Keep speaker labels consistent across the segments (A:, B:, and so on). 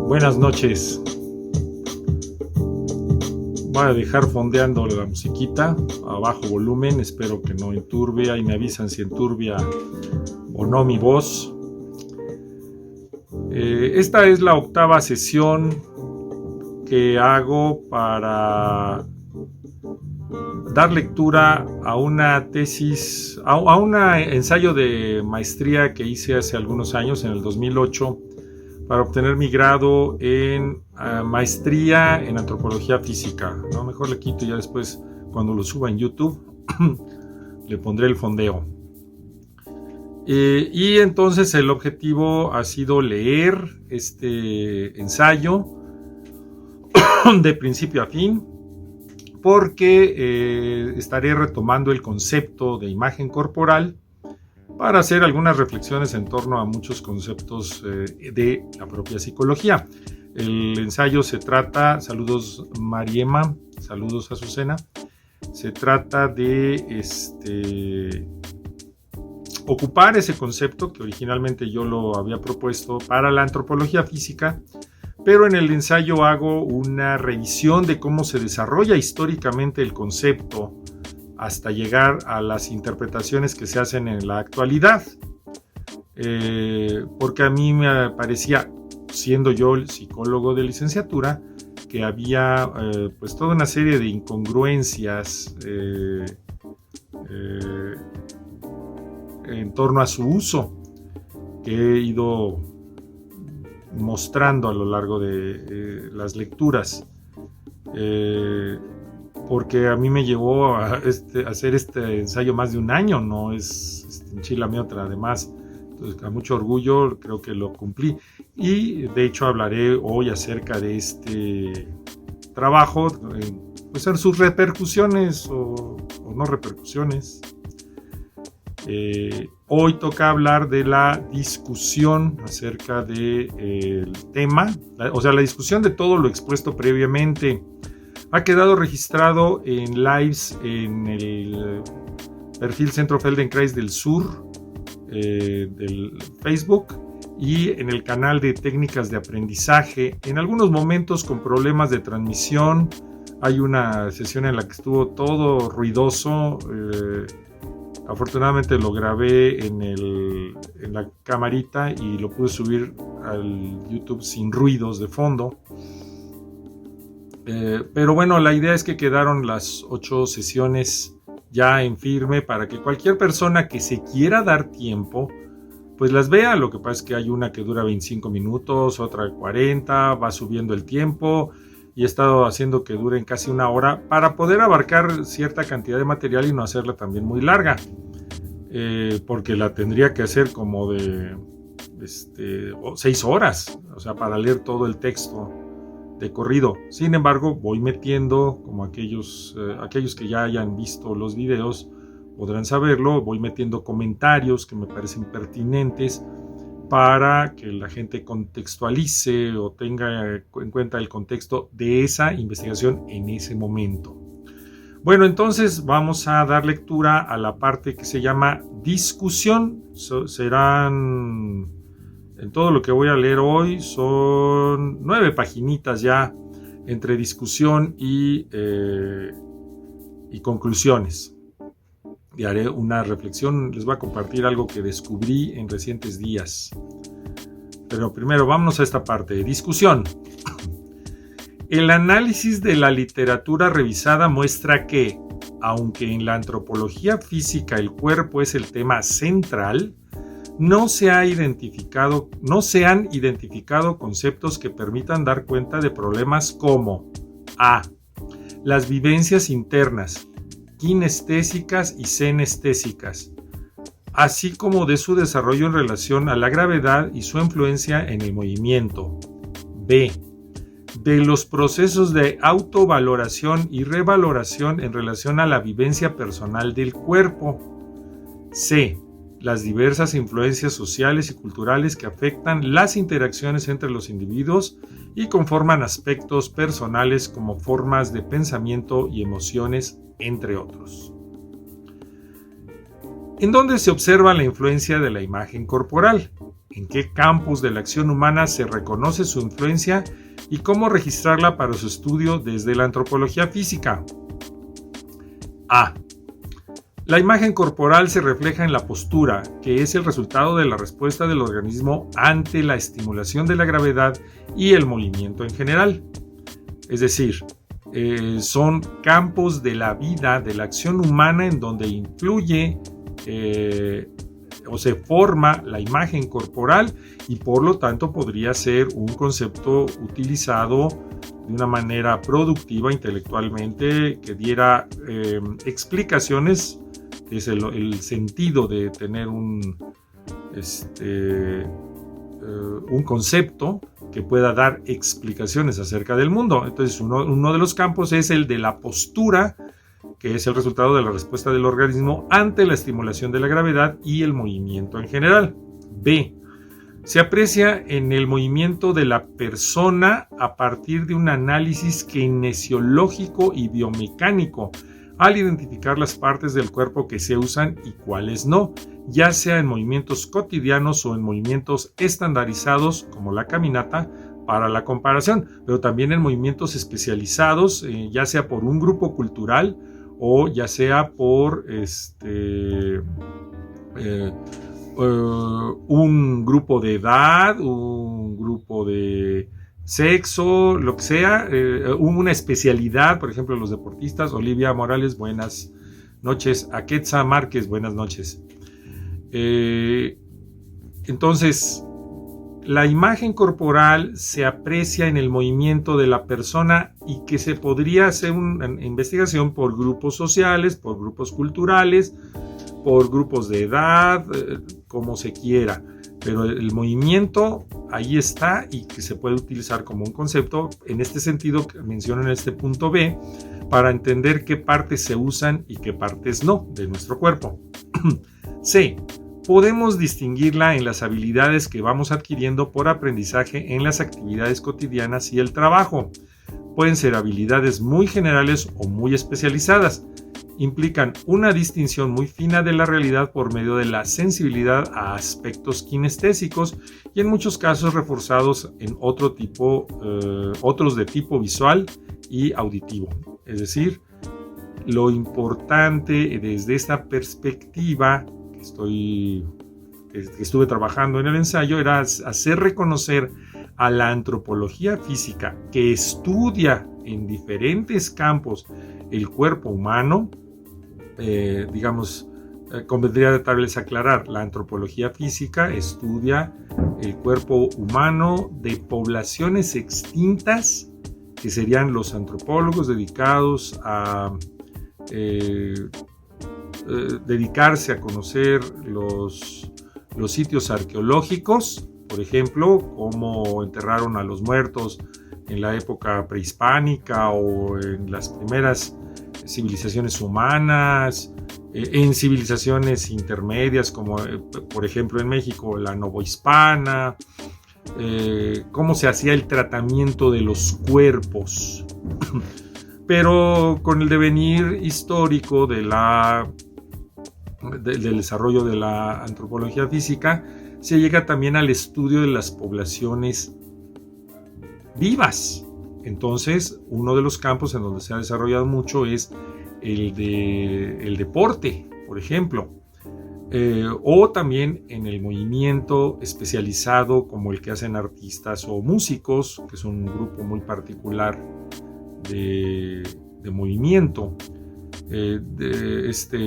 A: Buenas noches. Voy a dejar fondeando la musiquita a bajo volumen. Espero que no enturbe. Ahí me avisan si enturbia o no mi voz. Esta es la 8ª sesión que hago para dar lectura a una tesis, a un ensayo de maestría que hice hace algunos años, en el 2008, para obtener mi grado en maestría en antropología física, ¿no? Mejor le quito y ya después, cuando lo suba en YouTube, le pondré el fondeo. Y entonces el objetivo ha sido leer este ensayo de principio a fin, porque estaré retomando el concepto de imagen corporal para hacer algunas reflexiones en torno a muchos conceptos de la propia psicología. El ensayo se trata, saludos Mariema, saludos Azucena, se trata de ocupar ese concepto que originalmente yo lo había propuesto para la antropología física, pero en el ensayo hago una revisión de cómo se desarrolla históricamente el concepto hasta llegar a las interpretaciones que se hacen en la actualidad. Porque a mí me parecía, siendo yo el psicólogo de licenciatura, que había pues toda una serie de incongruencias en torno a su uso que he ido mostrando a lo largo de las lecturas, porque a mí me llevó a hacer este ensayo más de un año, no es enchilame otra, además. Entonces, con mucho orgullo creo que lo cumplí, y de hecho hablaré hoy acerca de este trabajo, pues en sus repercusiones o no repercusiones. Hoy toca hablar de la discusión acerca del tema, o sea, la discusión de todo lo expuesto previamente. Ha quedado registrado en lives en el perfil Centro Feldenkrais del Sur del Facebook y en el canal de técnicas de aprendizaje. En algunos momentos con problemas de transmisión. Hay una sesión en la que estuvo todo ruidoso. Afortunadamente lo grabé en la camarita y lo pude subir al YouTube sin ruidos de fondo. Pero bueno, la idea es que quedaron las 8 sesiones ya en firme para que cualquier persona que se quiera dar tiempo pues las vea. Lo que pasa es que hay una que dura 25 minutos, otra 40, va subiendo el tiempo, y he estado haciendo que duren casi una hora para poder abarcar cierta cantidad de material y no hacerla también muy larga, porque la tendría que hacer como de 6 horas, o sea, para leer todo el texto de corrido. Sin embargo, voy metiendo, como aquellos que ya hayan visto los videos podrán saberlo, voy metiendo comentarios que me parecen pertinentes para que la gente contextualice o tenga en cuenta el contexto de esa investigación en ese momento. Bueno, entonces vamos a dar lectura a la parte que se llama discusión. Serán, en todo lo que voy a leer hoy, son 9 paginitas ya entre discusión y conclusiones. Y haré una reflexión, les voy a compartir algo que descubrí en recientes días. Pero primero vámonos a esta parte de discusión. El análisis de la literatura revisada muestra que, aunque en la antropología física el cuerpo es el tema central, no se han identificado conceptos que permitan dar cuenta de problemas como a. Las vivencias internas, kinestésicas y senestésicas, así como de su desarrollo en relación a la gravedad y su influencia en el movimiento. B. De los procesos de autovaloración y revaloración en relación a la vivencia personal del cuerpo. C. Las diversas influencias sociales y culturales que afectan las interacciones entre los individuos y conforman aspectos personales como formas de pensamiento y emociones, entre otros. ¿En dónde se observa la influencia de la imagen corporal? en qué campos de la acción humana se reconoce su influencia y cómo registrarla para su estudio desde la antropología física. A. La imagen corporal se refleja en la postura, que es el resultado de la respuesta del organismo ante la estimulación de la gravedad y el movimiento en general. Es decir, son campos de la vida, de la acción humana en donde influye o se forma la imagen corporal y por lo tanto podría ser un concepto utilizado de una manera productiva intelectualmente que diera explicaciones, que es el sentido de tener un concepto que pueda dar explicaciones acerca del mundo. Entonces uno de los campos es el de la postura, que es el resultado de la respuesta del organismo ante la estimulación de la gravedad y el movimiento en general. B. Se aprecia en el movimiento de la persona a partir de un análisis kinesiológico y biomecánico, al identificar las partes del cuerpo que se usan y cuáles no, ya sea en movimientos cotidianos o en movimientos estandarizados como la caminata para la comparación, pero también en movimientos especializados, ya sea por un grupo cultural o ya sea por un grupo de edad, un grupo de sexo, lo que sea, una especialidad, por ejemplo, los deportistas. Olivia Morales, buenas noches. Aquetza Márquez, buenas noches. Entonces, la imagen corporal se aprecia en el movimiento de la persona y que se podría hacer una investigación por grupos sociales, por grupos culturales, por grupos de edad, como se quiera. Pero el movimiento ahí está y que se puede utilizar como un concepto en este sentido que menciono en este punto B para entender qué partes se usan y qué partes no de nuestro cuerpo. C. Podemos distinguirla en las habilidades que vamos adquiriendo por aprendizaje en las actividades cotidianas y el trabajo. Pueden ser habilidades muy generales o muy especializadas. Implican una distinción muy fina de la realidad por medio de la sensibilidad a aspectos kinestésicos y en muchos casos reforzados en otros de tipo visual y auditivo. Es decir, lo importante desde esta perspectiva que estuve trabajando en el ensayo era hacer reconocer a la antropología física que estudia en diferentes campos el cuerpo humano. Convendría tal vez aclarar, la antropología física estudia el cuerpo humano de poblaciones extintas, que serían los antropólogos dedicados a dedicarse a conocer los sitios arqueológicos, por ejemplo, cómo enterraron a los muertos en la época prehispánica o en las primeras civilizaciones humanas, en civilizaciones intermedias como por ejemplo en México la novohispana, cómo se hacía el tratamiento de los cuerpos. Pero con el devenir histórico del desarrollo de la antropología física se llega también al estudio de las poblaciones vivas. Entonces, uno de los campos en donde se ha desarrollado mucho es el deporte, por ejemplo, o también en el movimiento especializado como el que hacen artistas o músicos, que es un grupo muy particular de movimiento.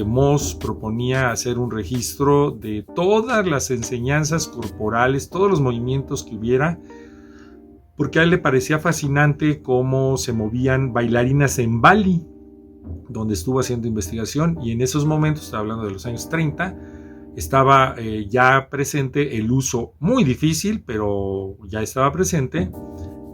A: Moss proponía hacer un registro de todas las enseñanzas corporales, todos los movimientos que hubiera, porque a él le parecía fascinante cómo se movían bailarinas en Bali, donde estuvo haciendo investigación, y en esos momentos, está hablando de los años 30, estaba ya presente el uso, muy difícil, pero ya estaba presente,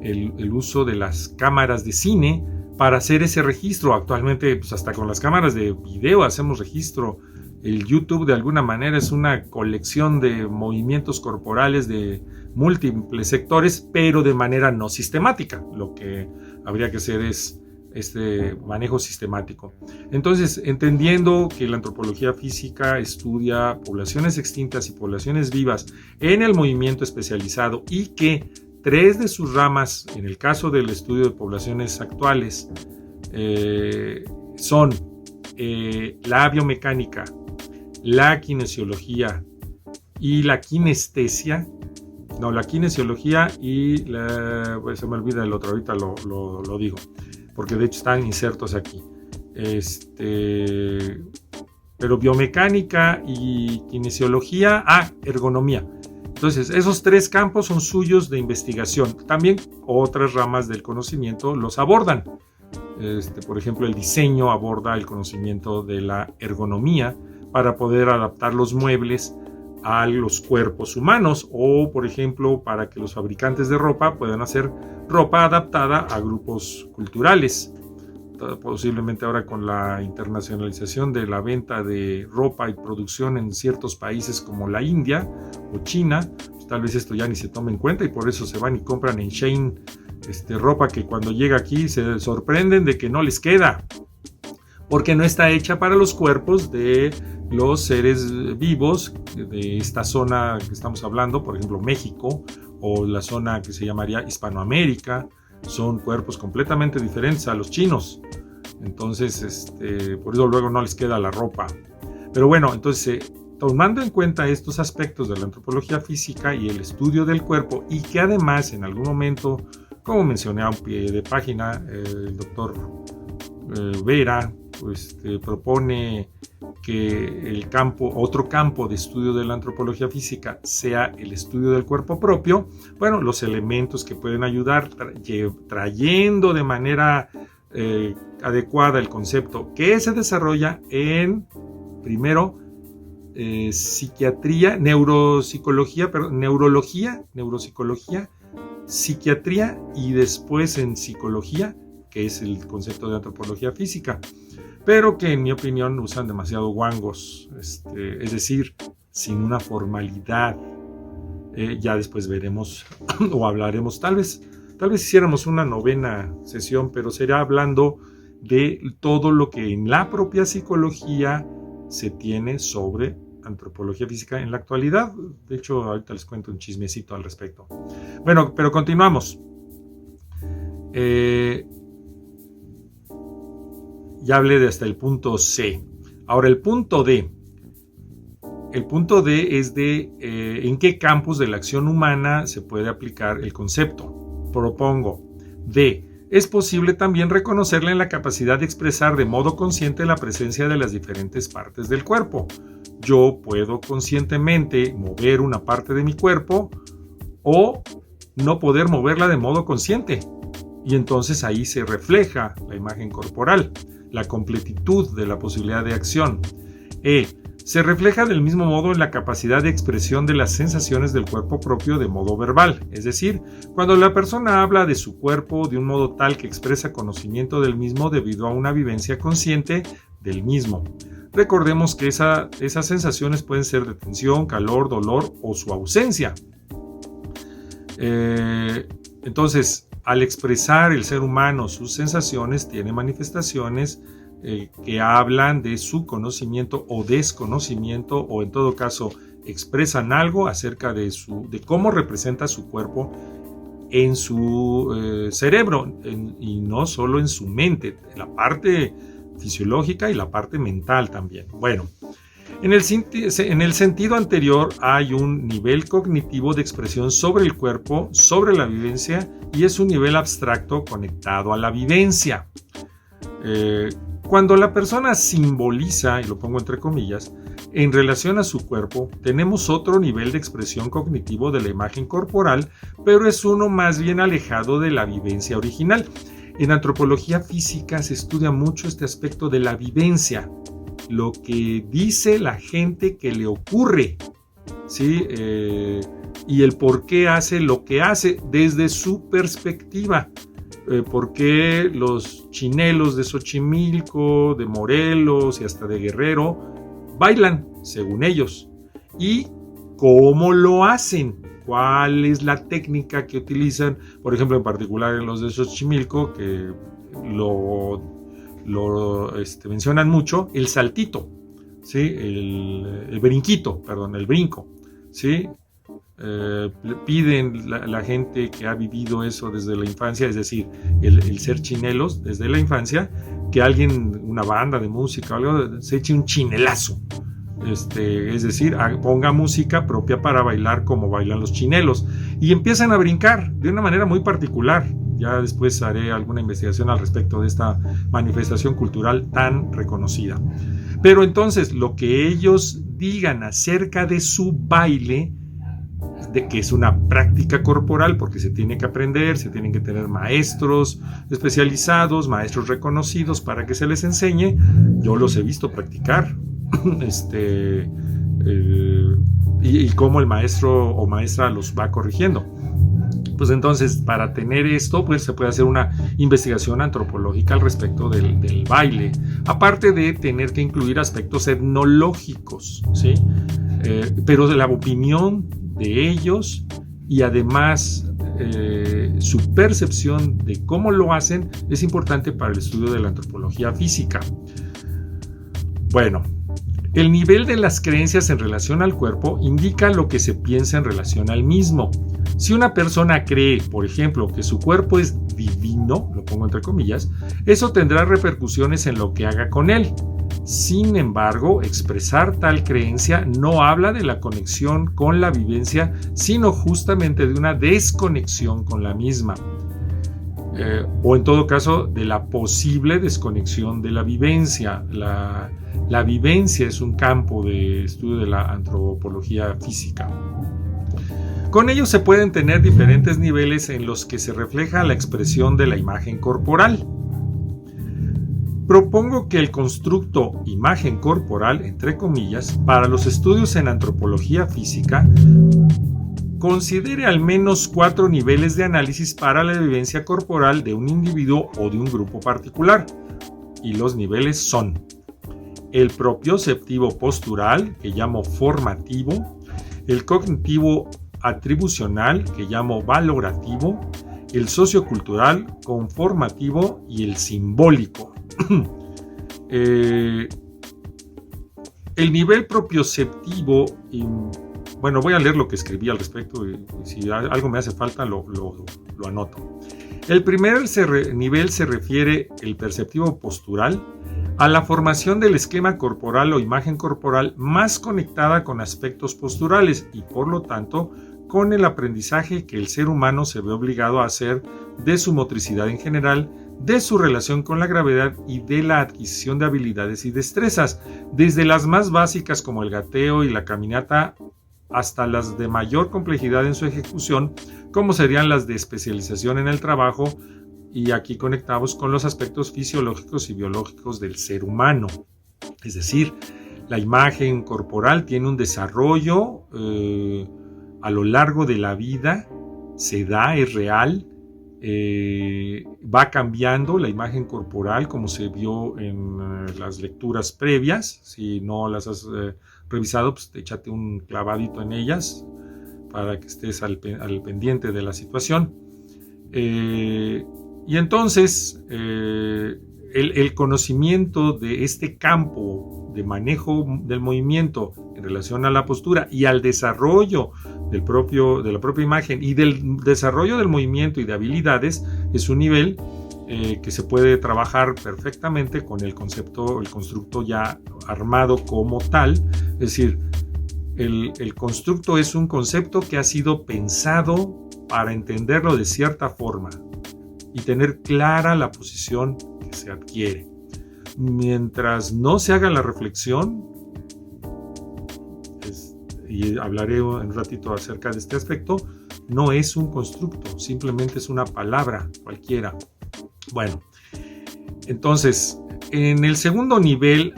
A: el uso de las cámaras de cine para hacer ese registro. Actualmente, pues hasta con las cámaras de video hacemos registro. El YouTube de alguna manera es una colección de movimientos corporales de múltiples sectores, pero de manera no sistemática. Lo que habría que hacer es este manejo sistemático. Entonces, entendiendo que la antropología física estudia poblaciones extintas y poblaciones vivas en el movimiento especializado y que 3 de sus ramas, en el caso del estudio de poblaciones actuales, son la biomecánica, la kinesiología y la kinestesia. No, la kinesiología y pues se me olvida el otro, ahorita lo digo, porque de hecho están insertos aquí. Pero biomecánica y kinesiología, ergonomía. Entonces, esos 3 campos son suyos de investigación. También otras ramas del conocimiento los abordan. Por ejemplo, el diseño aborda el conocimiento de la ergonomía para poder adaptar los muebles a los cuerpos humanos, o por ejemplo para que los fabricantes de ropa puedan hacer ropa adaptada a grupos culturales. Posiblemente ahora con la internacionalización de la venta de ropa y producción en ciertos países como la India o China, pues tal vez esto ya ni se tome en cuenta y por eso se van y compran en Shein ropa que cuando llega aquí se sorprenden de que no les queda, porque no está hecha para los cuerpos de los seres vivos de esta zona que estamos hablando, por ejemplo México o la zona que se llamaría Hispanoamérica. Son cuerpos completamente diferentes a los chinos, entonces por eso luego no les queda la ropa. Pero bueno, entonces tomando en cuenta estos aspectos de la antropología física y el estudio del cuerpo, y que además en algún momento, como mencioné a un pie de página, el doctor Vera propone que otro campo de estudio de la antropología física sea el estudio del cuerpo propio. Bueno, los elementos que pueden ayudar trayendo de manera adecuada el concepto que se desarrolla en, primero, psiquiatría, neurología, psiquiatría, y después en psicología, que es el concepto de antropología física, pero que en mi opinión usan demasiado guangos, es decir, sin una formalidad. Ya después veremos o hablaremos, tal vez hiciéramos una 9ª sesión, pero será hablando de todo lo que en la propia psicología se tiene sobre antropología física en la actualidad. De hecho, ahorita les cuento un chismecito al respecto. Bueno, pero continuamos. Ya hablé de hasta el punto C. Ahora el punto D. El punto D es de en qué campos de la acción humana se puede aplicar el concepto. Propongo. D. Es posible también reconocerla en la capacidad de expresar de modo consciente la presencia de las diferentes partes del cuerpo. Yo puedo conscientemente mover una parte de mi cuerpo o no poder moverla de modo consciente. Y entonces ahí se refleja la imagen corporal, la completitud de la posibilidad de acción. Se refleja del mismo modo en la capacidad de expresión de las sensaciones del cuerpo propio de modo verbal, es decir, cuando la persona habla de su cuerpo de un modo tal que expresa conocimiento del mismo debido a una vivencia consciente del mismo. Recordemos que esas sensaciones pueden ser de tensión, calor, dolor o su ausencia. Entonces, al expresar el ser humano sus sensaciones, tiene manifestaciones que hablan de su conocimiento o desconocimiento, o en todo caso expresan algo acerca de cómo representa su cuerpo en su cerebro, y no solo en su mente, en la parte fisiológica y la parte mental también. Bueno, en el sentido anterior hay un nivel cognitivo de expresión sobre el cuerpo, sobre la vivencia, y es un nivel abstracto conectado a la vivencia. Cuando la persona simboliza, y lo pongo entre comillas, en relación a su cuerpo, tenemos otro nivel de expresión cognitivo de la imagen corporal, pero es uno más bien alejado de la vivencia original. En antropología física se estudia mucho este aspecto de la vivencia, lo que dice la gente que le ocurre, ¿sí? Y el por qué hace lo que hace desde su perspectiva. ¿Por qué los chinelos de Xochimilco, de Morelos y hasta de Guerrero bailan, según ellos? ¿Y cómo lo hacen? cuál es la técnica que utilizan, por ejemplo, en particular en los de Xochimilco, que lo mencionan mucho, el saltito, ¿sí? El brinco, ¿sí? Piden la gente que ha vivido eso desde la infancia, es decir, el ser chinelos desde la infancia, que alguien, una banda de música o algo, se eche un chinelazo, es decir, ponga música propia para bailar como bailan los chinelos, y empiezan a brincar de una manera muy particular. Ya después haré alguna investigación al respecto de esta manifestación cultural tan reconocida. Pero entonces, lo que ellos digan acerca de su baile, de que es una práctica corporal, porque se tiene que aprender, se tienen que tener maestros especializados, maestros reconocidos para que se les enseñe. Yo los he visto practicar, y cómo el maestro o maestra los va corrigiendo. Pues entonces, para tener esto, pues se puede hacer una investigación antropológica al respecto del baile, aparte de tener que incluir aspectos etnológicos, ¿sí? Pero de la opinión de ellos, y además su percepción de cómo lo hacen es importante para el estudio de la antropología física. Bueno, el nivel de las creencias en relación al cuerpo indica lo que se piensa en relación al mismo. Si una persona cree, por ejemplo, que su cuerpo es divino, lo pongo entre comillas, eso tendrá repercusiones en lo que haga con él. Sin embargo, expresar tal creencia no habla de la conexión con la vivencia, sino justamente de una desconexión con la misma. O en todo caso, de la posible desconexión de la vivencia. La vivencia es un campo de estudio de la antropología física. Con ello se pueden tener diferentes niveles en los que se refleja la expresión de la imagen corporal. Propongo que el constructo imagen corporal, entre comillas, para los estudios en antropología física, considere al menos 4 niveles de análisis para la vivencia corporal de un individuo o de un grupo particular. Y los niveles son: el propioceptivo postural, que llamo formativo; el cognitivo atribucional, que llamo valorativo; el sociocultural, conformativo; y el simbólico. El nivel propioceptivo, bueno, voy a leer lo que escribí al respecto, y si algo me hace falta lo anoto. El primer nivel se refiere, el perceptivo postural, a la formación del esquema corporal o imagen corporal más conectada con aspectos posturales y, por lo tanto, con el aprendizaje que el ser humano se ve obligado a hacer de su motricidad en general, de su relación con la gravedad y de la adquisición de habilidades y destrezas, desde las más básicas como el gateo y la caminata hasta las de mayor complejidad en su ejecución, como serían las de especialización en el trabajo, y aquí conectamos con los aspectos fisiológicos y biológicos del ser humano. Es decir, la imagen corporal tiene un desarrollo a lo largo de la vida, se da, es real, va cambiando la imagen corporal, como se vio en las lecturas previas. Si no las has revisado, pues échate un clavadito en ellas para que estés al pendiente de la situación. Y entonces el conocimiento de este campo de manejo del movimiento en relación a la postura y al desarrollo de la propia imagen y del desarrollo del movimiento y de habilidades es un nivel que se puede trabajar perfectamente con el constructo ya armado como tal. Es decir, el constructo es un concepto que ha sido pensado para entenderlo de cierta forma y tener clara la posición que se adquiere. Mientras no se haga la reflexión, y hablaré en un ratito acerca de este aspecto, no es un constructo, simplemente es una palabra cualquiera. Bueno, entonces, en el segundo nivel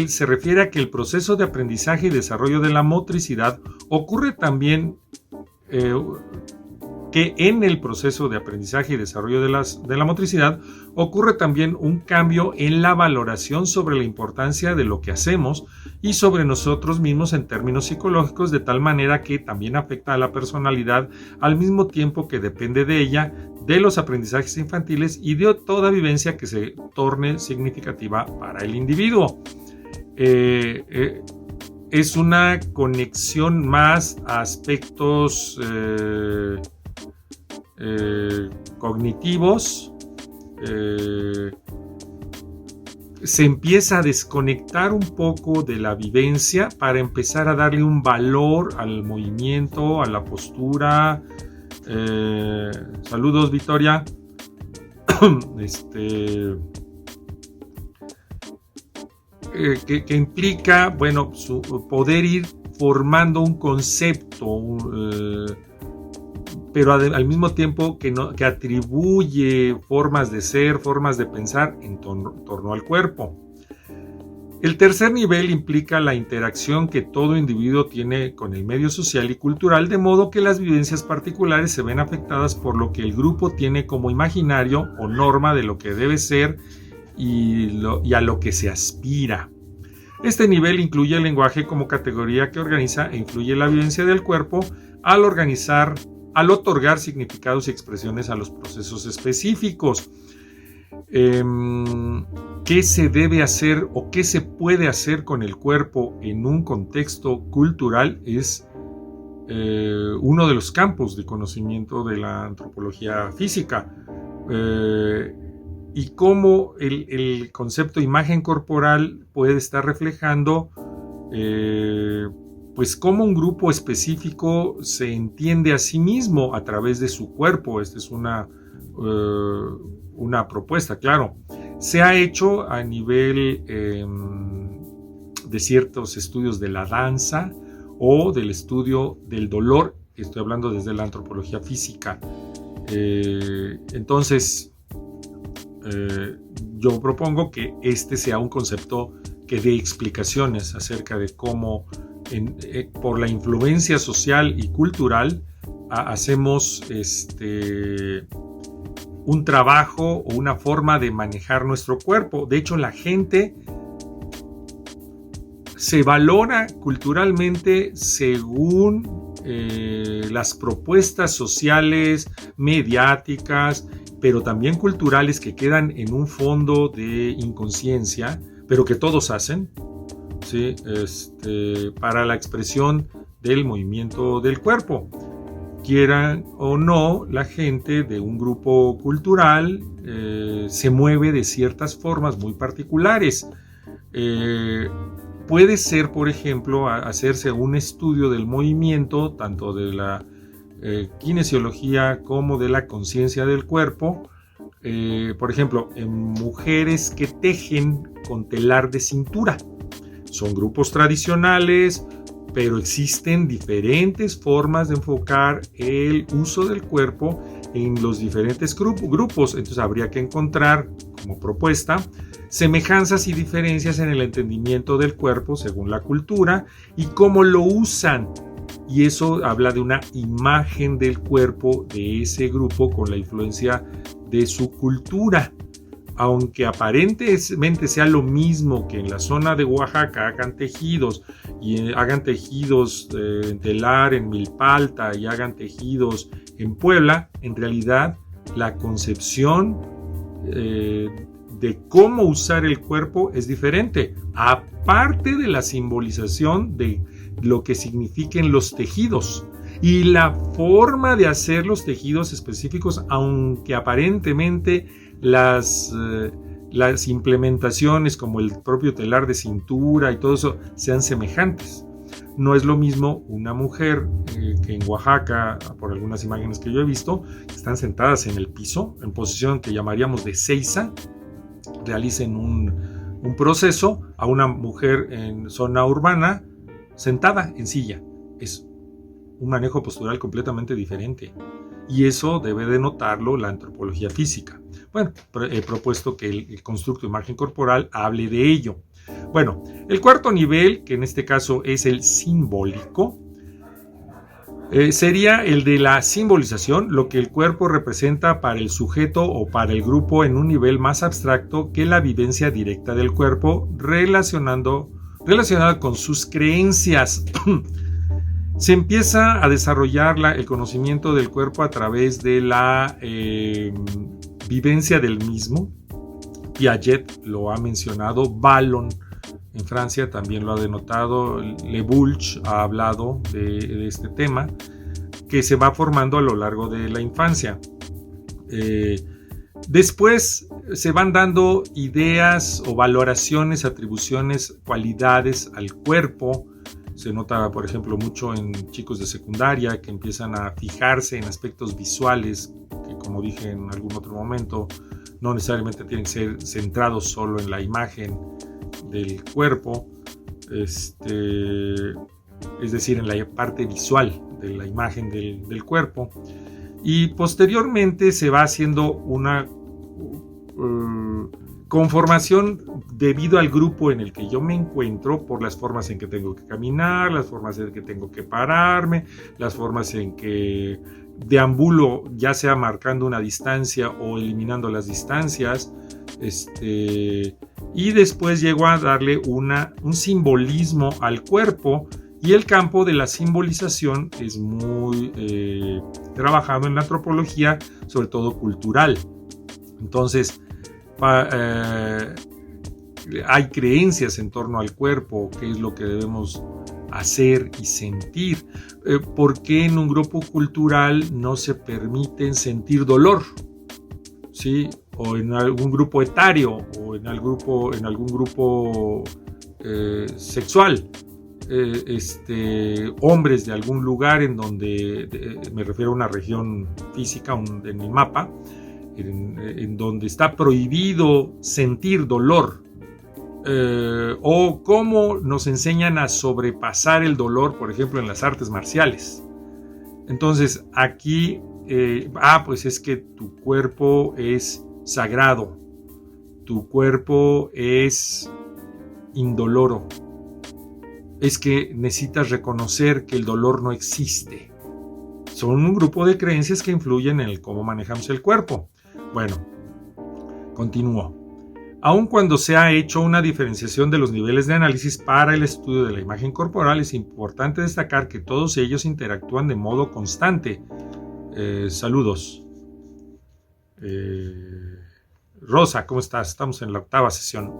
A: se refiere a que el proceso de aprendizaje y desarrollo de la motricidad ocurre también, que que en el proceso de aprendizaje y desarrollo de la motricidad ocurre también un cambio en la valoración sobre la importancia de lo que hacemos y sobre nosotros mismos en términos psicológicos, de tal manera que también afecta a la personalidad al mismo tiempo que depende de ella, de los aprendizajes infantiles y de toda vivencia que se torne significativa para el individuo. Es una conexión más a aspectos cognitivos. Se empieza a desconectar un poco de la vivencia para empezar a darle un valor al movimiento, a la postura. Saludos, Victoria. Que implica, bueno, poder ir formando un concepto, pero al mismo tiempo que atribuye formas de ser, formas de pensar en torno al cuerpo. El tercer nivel implica la interacción que todo individuo tiene con el medio social y cultural, de modo que las vivencias particulares se ven afectadas por lo que el grupo tiene como imaginario o norma de lo que debe ser y a lo que se aspira. Este nivel incluye el lenguaje como categoría que organiza e influye la vivencia del cuerpo al otorgar significados y expresiones a los procesos específicos. ¿Qué se debe hacer o qué se puede hacer con el cuerpo en un contexto cultural? Es uno de los campos de conocimiento de la antropología física. Y cómo el concepto imagen corporal puede estar reflejando pues cómo un grupo específico se entiende a sí mismo a través de su cuerpo. Esta es una propuesta, claro. Se ha hecho a nivel de ciertos estudios de la danza o del estudio del dolor. Estoy hablando desde la antropología física. Entonces, yo propongo que este sea un concepto que dé explicaciones acerca de cómo por la influencia social y cultural hacemos un trabajo o una forma de manejar nuestro cuerpo. De hecho, la gente se valora culturalmente según las propuestas sociales, mediáticas, pero también culturales que quedan en un fondo de inconsciencia, pero que todos hacen, ¿sí? Para la expresión del movimiento del cuerpo. Quieran o no, la gente de un grupo cultural se mueve de ciertas formas muy particulares. Puede ser, por ejemplo, hacerse un estudio del movimiento, tanto de la kinesiología como de la conciencia del cuerpo. Por ejemplo, en mujeres que tejen con telar de cintura. Son grupos tradicionales, pero existen diferentes formas de enfocar el uso del cuerpo en los diferentes grupos. Entonces habría que encontrar como propuesta semejanzas y diferencias en el entendimiento del cuerpo según la cultura y cómo lo usan. Y eso habla de una imagen del cuerpo de ese grupo con la influencia de su cultura. Aunque aparentemente sea lo mismo que en la zona de Oaxaca hagan tejidos y hagan tejidos en telar en Milpalta y hagan tejidos en Puebla, en realidad la concepción de cómo usar el cuerpo es diferente, aparte de la simbolización de lo que significan los tejidos y la forma de hacer los tejidos específicos, aunque aparentemente las implementaciones como el propio telar de cintura y todo eso sean semejantes. No es lo mismo una mujer que en Oaxaca, por algunas imágenes que yo he visto, están sentadas en el piso, en posición que llamaríamos de seiza, realicen un proceso, a una mujer en zona urbana sentada en silla. Es un manejo postural completamente diferente. Y eso debe de notarlo la antropología física. Bueno, he propuesto que el constructo de imagen corporal hable de ello. Bueno, el cuarto nivel, que en este caso es el simbólico, Sería el de la simbolización, lo que el cuerpo representa para el sujeto o para el grupo en un nivel más abstracto que la vivencia directa del cuerpo relacionada con sus creencias. Se empieza a desarrollar el conocimiento del cuerpo a través de la vivencia del mismo. Piaget lo ha mencionado, Vallon en Francia también lo ha denotado, Le Bourge ha hablado de este tema, que se va formando a lo largo de la infancia. Después se van dando ideas o valoraciones, atribuciones, cualidades al cuerpo. Se nota, por ejemplo, mucho en chicos de secundaria que empiezan a fijarse en aspectos visuales, que como dije en algún otro momento, no necesariamente tienen que ser centrados solo en la imagen del cuerpo, es decir, en la parte visual de la imagen del cuerpo. Y posteriormente se va haciendo una conformación debido al grupo en el que yo me encuentro, por las formas en que tengo que caminar, las formas en que tengo que pararme, las formas en que deambulo, ya sea marcando una distancia o eliminando las distancias, y después llego a darle un simbolismo al cuerpo, y el campo de la simbolización es muy trabajado en la antropología, sobre todo cultural. Entonces, hay creencias en torno al cuerpo, qué es lo que debemos hacer y sentir. ¿Por qué en un grupo cultural no se permiten sentir dolor? ¿Sí? O en algún grupo etario, o en algún grupo sexual. Hombres de algún lugar en donde, me refiero a una región física en el mapa, en donde está prohibido sentir dolor, o cómo nos enseñan a sobrepasar el dolor, por ejemplo, en las artes marciales. Entonces, aquí, pues es que tu cuerpo es sagrado, tu cuerpo es indoloro, es que necesitas reconocer que el dolor no existe. Son un grupo de creencias que influyen en cómo manejamos el cuerpo. Bueno, continúo. Aun cuando se ha hecho una diferenciación de los niveles de análisis para el estudio de la imagen corporal, es importante destacar que todos ellos interactúan de modo constante. Saludos. Rosa, ¿cómo estás? Estamos en la 8ª sesión.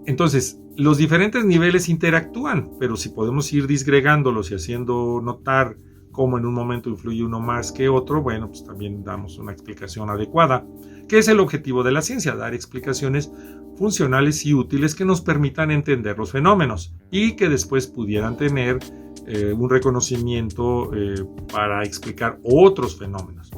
A: Entonces, los diferentes niveles interactúan, pero si podemos ir disgregándolos y haciendo notar cómo en un momento influye uno más que otro, bueno, pues también damos una explicación adecuada, que es el objetivo de la ciencia, dar explicaciones funcionales y útiles que nos permitan entender los fenómenos y que después pudieran tener un reconocimiento para explicar otros fenómenos.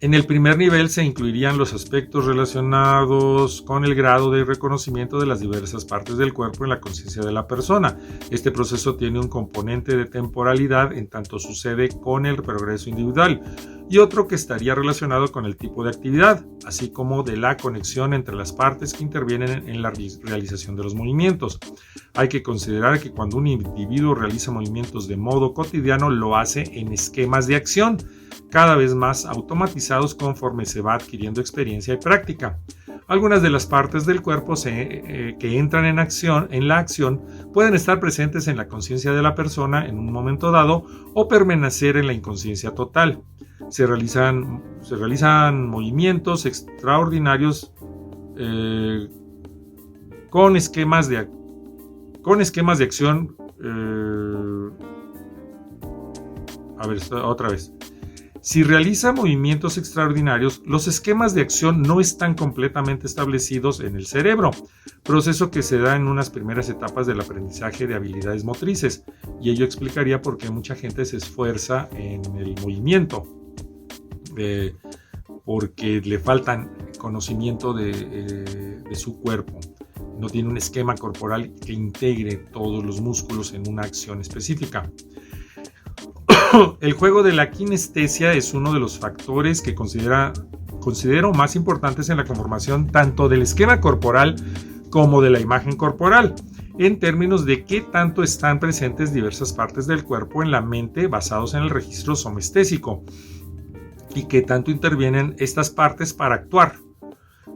A: En el primer nivel se incluirían los aspectos relacionados con el grado de reconocimiento de las diversas partes del cuerpo en la conciencia de la persona. Este proceso tiene un componente de temporalidad en tanto sucede con el progreso individual y otro que estaría relacionado con el tipo de actividad, así como de la conexión entre las partes que intervienen en la realización de los movimientos. Hay que considerar que cuando un individuo realiza movimientos de modo cotidiano lo hace en esquemas de acción, cada vez más automatizados conforme se va adquiriendo experiencia y práctica. Algunas de las partes del cuerpo que entran en la acción pueden estar presentes en la conciencia de la persona en un momento dado o permanecer en la inconsciencia total. Se realizan movimientos extraordinarios con esquemas de acción. Otra vez. Si realiza movimientos extraordinarios, los esquemas de acción no están completamente establecidos en el cerebro, proceso que se da en unas primeras etapas del aprendizaje de habilidades motrices, y ello explicaría por qué mucha gente se esfuerza en el movimiento, porque le faltan conocimiento de su cuerpo. No tiene un esquema corporal que integre todos los músculos en una acción específica. El juego de la kinestesia es uno de los factores que considero más importantes en la conformación tanto del esquema corporal como de la imagen corporal. en términos de qué tanto están presentes diversas partes del cuerpo en la mente basados en el registro somestésico y qué tanto intervienen estas partes para actuar.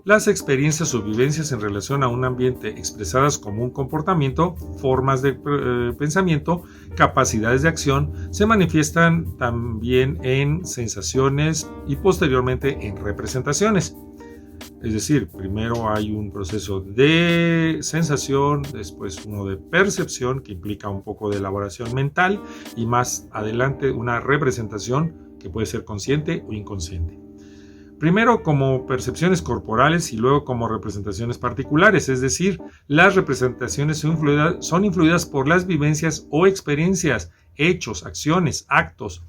A: Las experiencias o vivencias en relación a un ambiente expresadas como un comportamiento, formas de pensamiento, capacidades de acción, se manifiestan también en sensaciones y posteriormente en representaciones. Es decir, primero hay un proceso de sensación, después uno de percepción, que implica un poco de elaboración mental, y más adelante una representación que puede ser consciente o inconsciente. Primero como percepciones corporales y luego como representaciones particulares, es decir, las representaciones son influidas por las vivencias o experiencias, hechos, acciones, actos,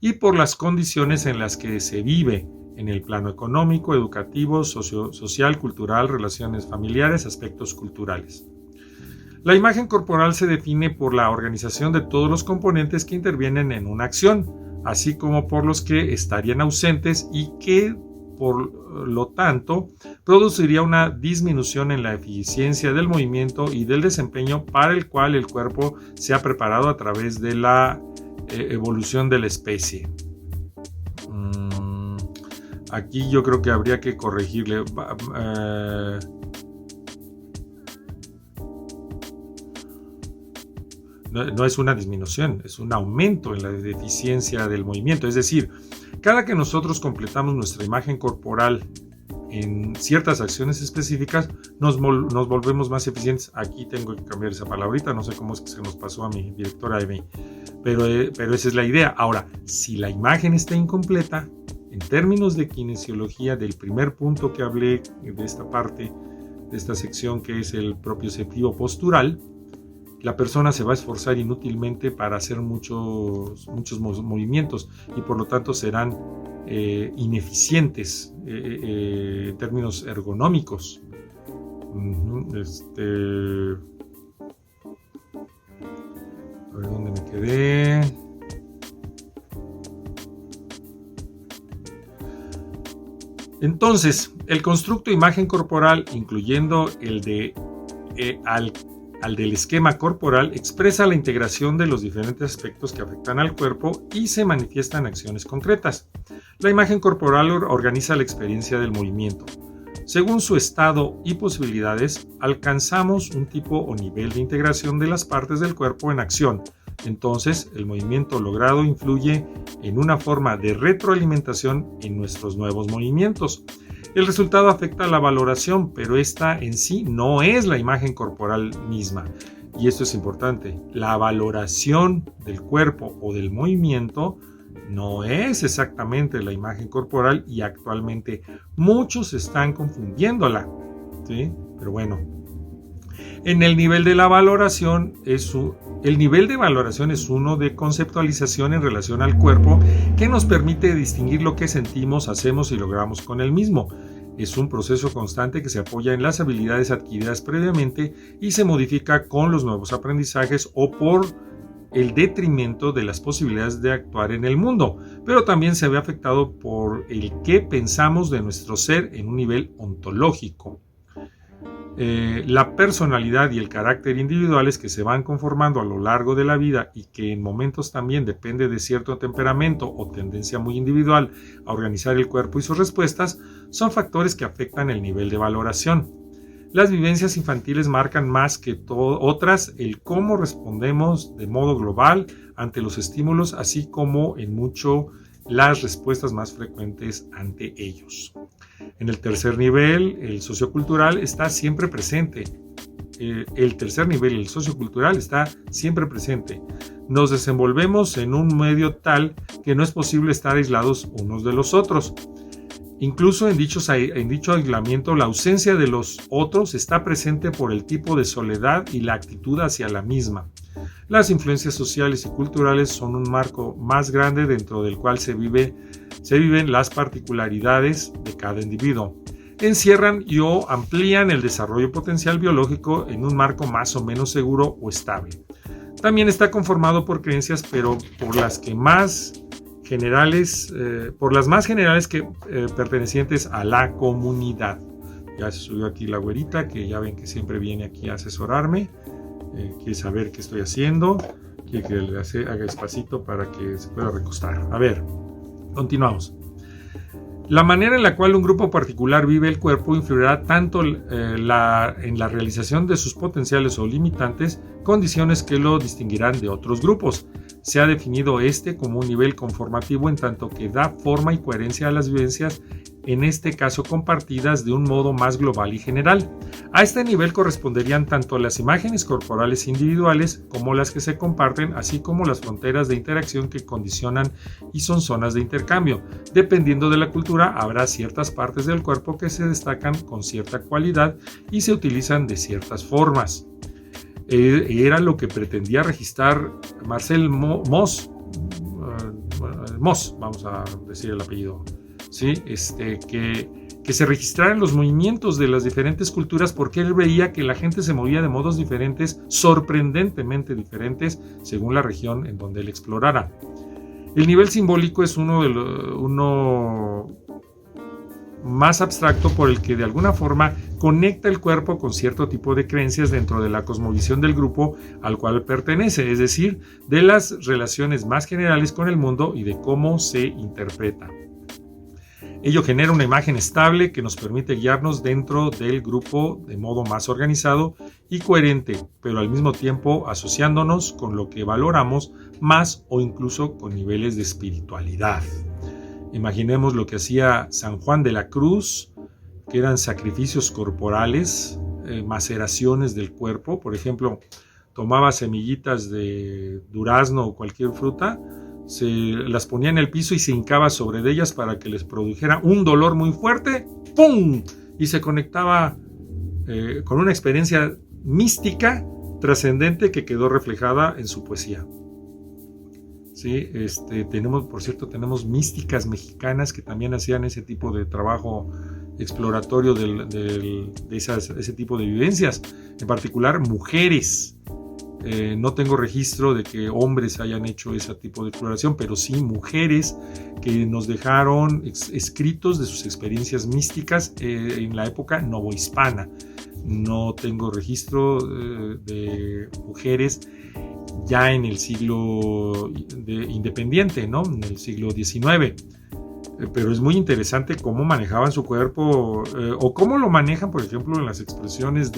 A: y por las condiciones en las que se vive, en el plano económico, educativo, social, cultural, relaciones familiares, aspectos culturales. La imagen corporal se define por la organización de todos los componentes que intervienen en una acción, así como por los que estarían ausentes y que, por lo tanto, produciría una disminución en la eficiencia del movimiento y del desempeño para el cual el cuerpo se ha preparado a través de la evolución de la especie. Aquí yo creo que habría que corregirle. No es una disminución, es un aumento en la eficiencia del movimiento. Es decir, cada que nosotros completamos nuestra imagen corporal en ciertas acciones específicas, nos volvemos más eficientes. Aquí tengo que cambiar esa palabrita, no sé cómo es que se nos pasó a mi directora Emi, pero esa es la idea. Ahora, si la imagen está incompleta, en términos de kinesiología, del primer punto que hablé de esta parte, de esta sección que es el propioceptivo postural, la persona se va a esforzar inútilmente para hacer muchos movimientos y por lo tanto serán ineficientes en términos ergonómicos. A ver dónde me quedé. Entonces, el constructo imagen corporal, incluyendo el de al del esquema corporal, expresa la integración de los diferentes aspectos que afectan al cuerpo y se manifiesta en acciones concretas. La imagen corporal organiza la experiencia del movimiento. Según su estado y posibilidades, alcanzamos un tipo o nivel de integración de las partes del cuerpo en acción. Entonces, el movimiento logrado influye en una forma de retroalimentación en nuestros nuevos movimientos. El resultado afecta a la valoración, pero esta en sí no es la imagen corporal misma. Y esto es importante. La valoración del cuerpo o del movimiento no es exactamente la imagen corporal y actualmente muchos están confundiéndola, ¿sí? Pero bueno, en el nivel de la valoración el nivel de valoración es uno de conceptualización en relación al cuerpo que nos permite distinguir lo que sentimos, hacemos y logramos con el mismo. Es un proceso constante que se apoya en las habilidades adquiridas previamente y se modifica con los nuevos aprendizajes o por el detrimento de las posibilidades de actuar en el mundo, pero también se ve afectado por el que pensamos de nuestro ser en un nivel ontológico. La personalidad y el carácter individuales que se van conformando a lo largo de la vida y que en momentos también depende de cierto temperamento o tendencia muy individual a organizar el cuerpo y sus respuestas, son factores que afectan el nivel de valoración. Las vivencias infantiles marcan más que otras el cómo respondemos de modo global ante los estímulos, así como en mucho las respuestas más frecuentes ante ellos. En el tercer nivel, el sociocultural está siempre presente. Nos desenvolvemos en un medio tal que no es posible estar aislados unos de los otros. Incluso en dicho aislamiento, la ausencia de los otros está presente por el tipo de soledad y la actitud hacia la misma. Las influencias sociales y culturales son un marco más grande dentro del cual se viven las particularidades de cada individuo. Encierran o amplían el desarrollo potencial biológico en un marco más o menos seguro o estable. También está conformado por creencias, pero por las más generales que pertenecientes a la comunidad. Ya se subió aquí la güerita, que ya ven que siempre viene aquí a asesorarme. quiere saber qué estoy haciendo, quiere que le haga espacito para que se pueda recostar. A ver, continuamos. La manera en la cual un grupo particular vive el cuerpo influirá tanto en la realización de sus potenciales o limitantes, condiciones que lo distinguirán de otros grupos. Se ha definido este como un nivel conformativo en tanto que da forma y coherencia a las vivencias, en este caso compartidas de un modo más global y general. A este nivel corresponderían tanto las imágenes corporales individuales como las que se comparten, así como las fronteras de interacción que condicionan y son zonas de intercambio. Dependiendo de la cultura, habrá ciertas partes del cuerpo que se destacan con cierta cualidad y se utilizan de ciertas formas. Era lo que pretendía registrar Marcel Mauss, vamos a decir el apellido, ¿sí? Que se registraran los movimientos de las diferentes culturas, porque él veía que la gente se movía de modos diferentes, sorprendentemente diferentes, según la región en donde él explorara. El nivel simbólico es uno más abstracto, por el que de alguna forma conecta el cuerpo con cierto tipo de creencias dentro de la cosmovisión del grupo al cual pertenece, es decir, de las relaciones más generales con el mundo y de cómo se interpreta. Ello genera una imagen estable que nos permite guiarnos dentro del grupo de modo más organizado y coherente, pero al mismo tiempo asociándonos con lo que valoramos más o incluso con niveles de espiritualidad. Imaginemos lo que hacía San Juan de la Cruz, que eran sacrificios corporales, maceraciones del cuerpo. Por ejemplo, tomaba semillitas de durazno o cualquier fruta, se las ponía en el piso y se hincaba sobre ellas para que les produjera un dolor muy fuerte, ¡pum! Y se conectaba con una experiencia mística trascendente que quedó reflejada en su poesía. Sí, tenemos místicas mexicanas que también hacían ese tipo de trabajo exploratorio de ese tipo de vivencias, en particular mujeres. No tengo registro de que hombres hayan hecho ese tipo de exploración, pero sí mujeres que nos dejaron escritos de sus experiencias místicas en la época novohispana. No tengo registro de mujeres ya en el siglo independiente, ¿no? En el siglo XIX. Pero es muy interesante cómo manejaban su cuerpo, o cómo lo manejan, por ejemplo, en las expresiones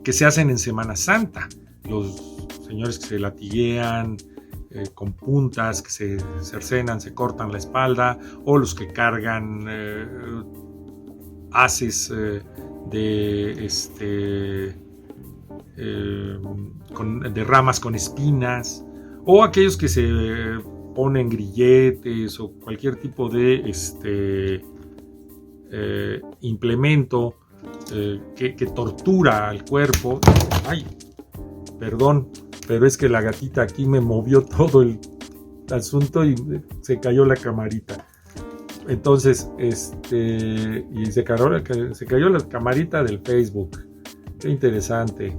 A: que se hacen en Semana Santa. Los señores que se latiguean con puntas, que se cercenan, se cortan la espalda, o los que cargan haces de ramas con espinas, o aquellos que se ponen grilletes o cualquier tipo de implemento que tortura al cuerpo. Ay, perdón, pero es que la gatita aquí me movió todo el asunto y se cayó la camarita. Entonces, y se cayó la camarita del Facebook. Qué interesante.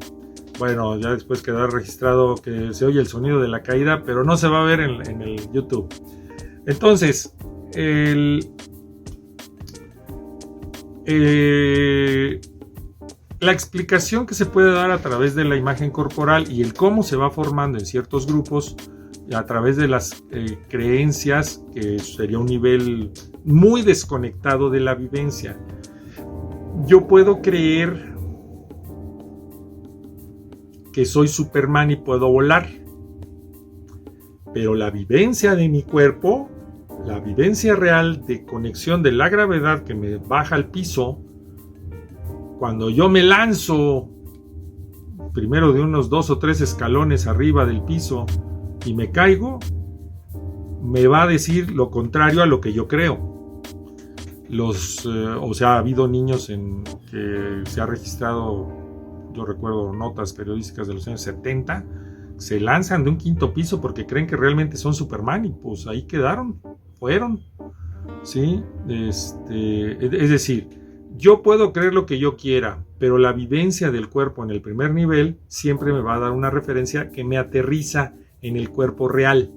A: Bueno, ya después quedará registrado que se oye el sonido de la caída, pero no se va a ver en el YouTube. Entonces, la explicación que se puede dar a través de la imagen corporal y el cómo se va formando en ciertos grupos a través de las creencias, que sería un nivel muy desconectado de la vivencia. Yo puedo creer que soy Superman y puedo volar, pero la vivencia de mi cuerpo, la vivencia real de conexión de la gravedad que me baja al piso, cuando yo me lanzo primero de unos 2 o 3 escalones arriba del piso y me caigo, me va a decir lo contrario a lo que yo creo. Ha habido niños en que se ha registrado, yo recuerdo notas periodísticas de los años 70, se lanzan de un 5º piso porque creen que realmente son Superman y pues ahí fueron, ¿sí? Es decir, yo puedo creer lo que yo quiera, pero la vivencia del cuerpo en el primer nivel siempre me va a dar una referencia que me aterriza en el cuerpo real.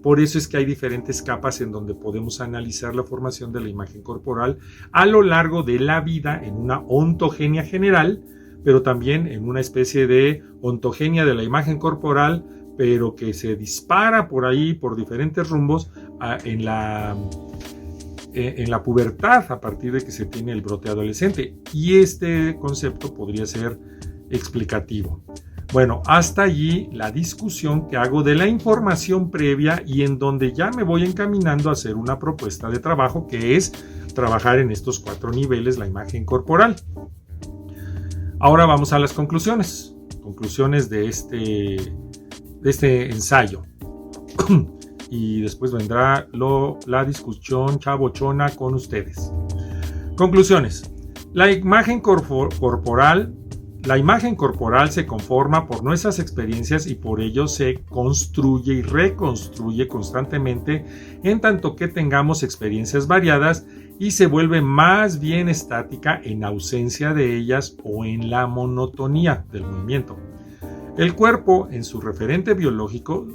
A: Por eso es que hay diferentes capas en donde podemos analizar la formación de la imagen corporal a lo largo de la vida en una ontogenia general, pero también en una especie de ontogenia de la imagen corporal, pero que se dispara por ahí, por diferentes rumbos, en la pubertad, a partir de que se tiene el brote adolescente. Y este concepto podría ser explicativo. Bueno, hasta allí la discusión que hago de la información previa y en donde ya me voy encaminando a hacer una propuesta de trabajo, que es trabajar en estos 4 niveles la imagen corporal. Ahora vamos a las conclusiones de este ensayo. Y después vendrá la discusión chavochona con ustedes. Conclusiones. La imagen corporal se conforma por nuestras experiencias y por ello se construye y reconstruye constantemente, en tanto que tengamos experiencias variadas, y se vuelve más bien estática en ausencia de ellas o en la monotonía del movimiento. El cuerpo, en su referente biológico,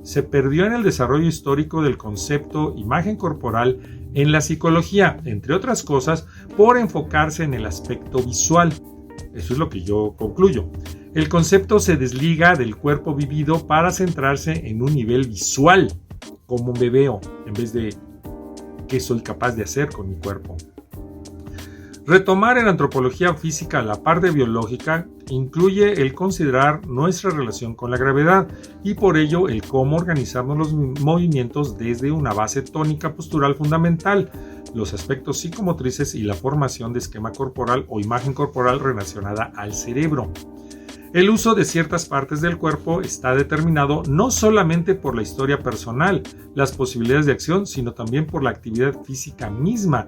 A: se perdió en el desarrollo histórico del concepto imagen corporal en la psicología, entre otras cosas, por enfocarse en el aspecto visual. Eso es lo que yo concluyo. El concepto se desliga del cuerpo vivido para centrarse en un nivel visual, cómo me veo, en vez de qué soy capaz de hacer con mi cuerpo. Retomar en antropología física la parte biológica incluye el considerar nuestra relación con la gravedad y por ello el cómo organizamos los movimientos desde una base tónica postural fundamental, los aspectos psicomotrices y la formación de esquema corporal o imagen corporal relacionada al cerebro. El uso de ciertas partes del cuerpo está determinado no solamente por la historia personal, las posibilidades de acción, sino también por la actividad física misma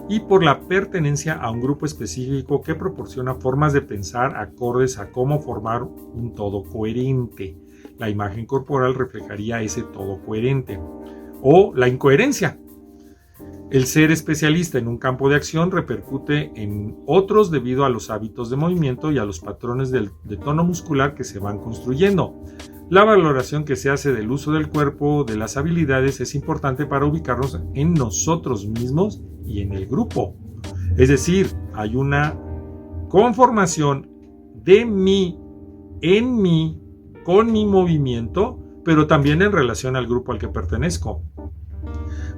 A: y por la pertenencia a un grupo específico que proporciona formas de pensar acordes a cómo formar un todo coherente. La imagen corporal reflejaría ese todo coherente. O la incoherencia. El ser especialista en un campo de acción repercute en otros debido a los hábitos de movimiento y a los patrones de tono muscular que se van construyendo. La valoración que se hace del uso del cuerpo, de las habilidades, es importante para ubicarnos en nosotros mismos y en el grupo. Es decir, hay una conformación de mí, en mí, con mi movimiento, pero también en relación al grupo al que pertenezco.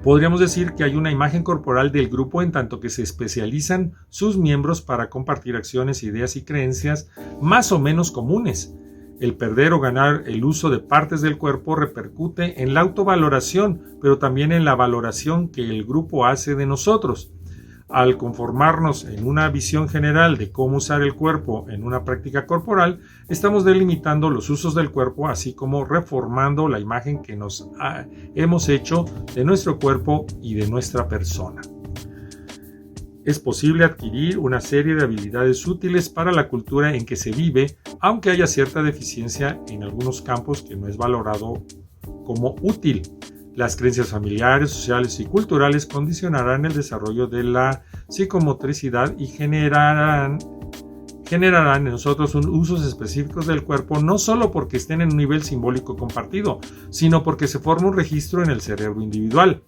A: Podríamos decir que hay una imagen corporal del grupo en tanto que se especializan sus miembros para compartir acciones, ideas y creencias más o menos comunes. El perder o ganar el uso de partes del cuerpo repercute en la autovaloración, pero también en la valoración que el grupo hace de nosotros. Al conformarnos en una visión general de cómo usar el cuerpo en una práctica corporal, estamos delimitando los usos del cuerpo, así como reformando la imagen que nos hemos hecho de nuestro cuerpo y de nuestra persona. Es posible adquirir una serie de habilidades útiles para la cultura en que se vive, aunque haya cierta deficiencia en algunos campos que no es valorado como útil. Las creencias familiares, sociales y culturales condicionarán el desarrollo de la psicomotricidad y generarán en nosotros usos específicos del cuerpo, no solo porque estén en un nivel simbólico compartido, sino porque se forma un registro en el cerebro individual.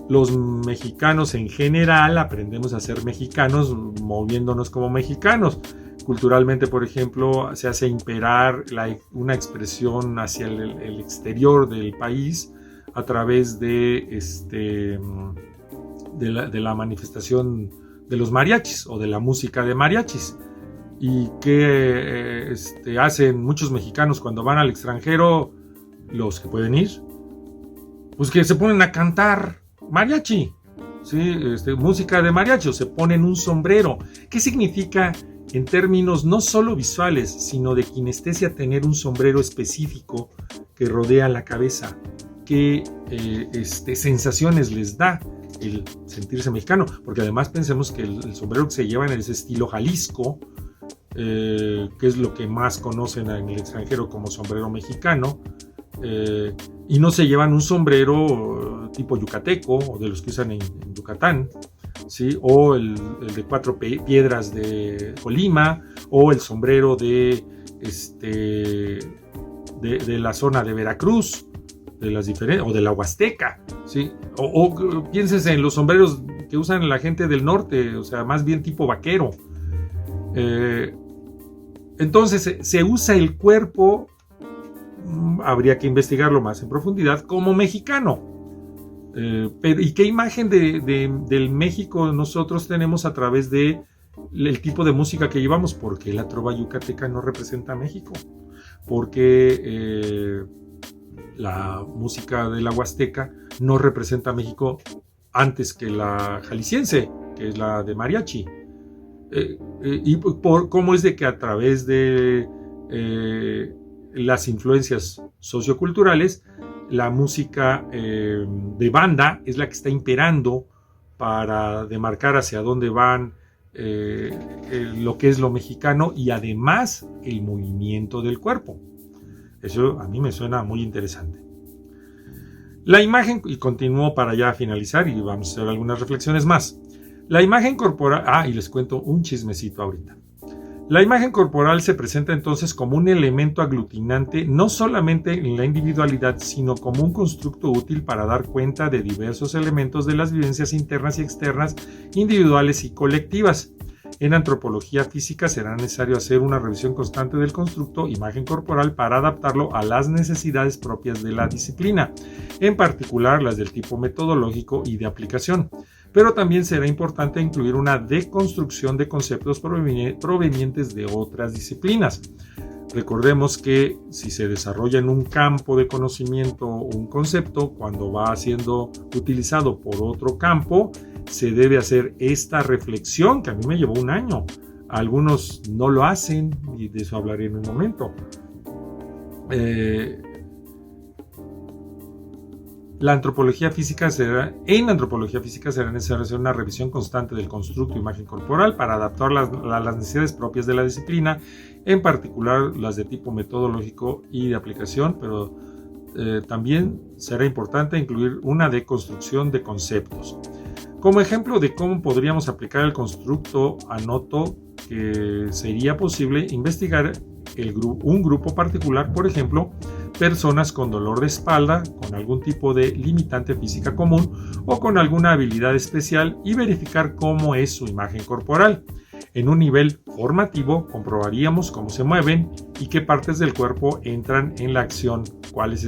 A: Los mexicanos en general aprendemos a ser mexicanos moviéndonos como mexicanos. Culturalmente, por ejemplo, se hace imperar una expresión hacia el exterior del país a través de la manifestación de los mariachis o de la música de mariachis. ¿Y qué hacen muchos mexicanos cuando van al extranjero, los que pueden ir? Pues que se ponen a cantar mariachi, ¿sí? Música de mariachi, o se ponen un sombrero. ¿Qué significa en términos no solo visuales, sino de kinestesia tener un sombrero específico que rodea la cabeza? ¿Qué sensaciones les da el sentirse mexicano? Porque además pensemos que el sombrero que se lleva en ese estilo Jalisco, que es lo que más conocen en el extranjero como sombrero mexicano, y no se llevan un sombrero tipo yucateco o de los que usan en Yucatán, ¿sí? O el de 4 piedras de Colima, o el sombrero de la zona de Veracruz, o de la Huasteca, ¿sí? Pienses en los sombreros que usan la gente del norte, o sea, más bien tipo vaquero. Entonces se usa el cuerpo, habría que investigarlo más en profundidad, como mexicano. ¿Y qué imagen del México nosotros tenemos a través de el tipo de música que llevamos? Porque la trova yucateca no representa a México, porque la música de la Huasteca no representa a México antes que la jalisciense, que es la de mariachi. Y cómo es de que a través de las influencias socioculturales, la música de banda es la que está imperando para demarcar hacia dónde van lo que es lo mexicano, y además el movimiento del cuerpo. Eso a mí me suena muy interesante. La imagen, y continúo para ya finalizar y vamos a hacer algunas reflexiones más. La imagen corporal, y les cuento un chismecito ahorita. La imagen corporal se presenta entonces como un elemento aglutinante no solamente en la individualidad, sino como un constructo útil para dar cuenta de diversos elementos de las vivencias internas y externas, individuales y colectivas. En antropología física será necesario hacer una revisión constante del constructo imagen corporal para adaptarlo a las necesidades propias de la disciplina, en particular las del tipo metodológico y de aplicación. Pero también será importante incluir una deconstrucción de conceptos provenientes de otras disciplinas. Recordemos que si se desarrolla en un campo de conocimiento un concepto, cuando va siendo utilizado por otro campo, se debe hacer esta reflexión, que a mí me llevó un año. Algunos no lo hacen, y de eso hablaré en un momento. En antropología física será necesario hacer una revisión constante del constructo imagen corporal para adaptarla a las necesidades propias de la disciplina, en particular las de tipo metodológico y de aplicación, pero también será importante incluir una deconstrucción de conceptos. Como ejemplo de cómo podríamos aplicar el constructo, anoto que sería posible investigar un grupo particular, por ejemplo, personas con dolor de espalda, con algún tipo de limitante física común o con alguna habilidad especial, y verificar cómo es su imagen corporal. En un nivel formativo comprobaríamos cómo se mueven y qué partes del cuerpo entran en la acción, cuáles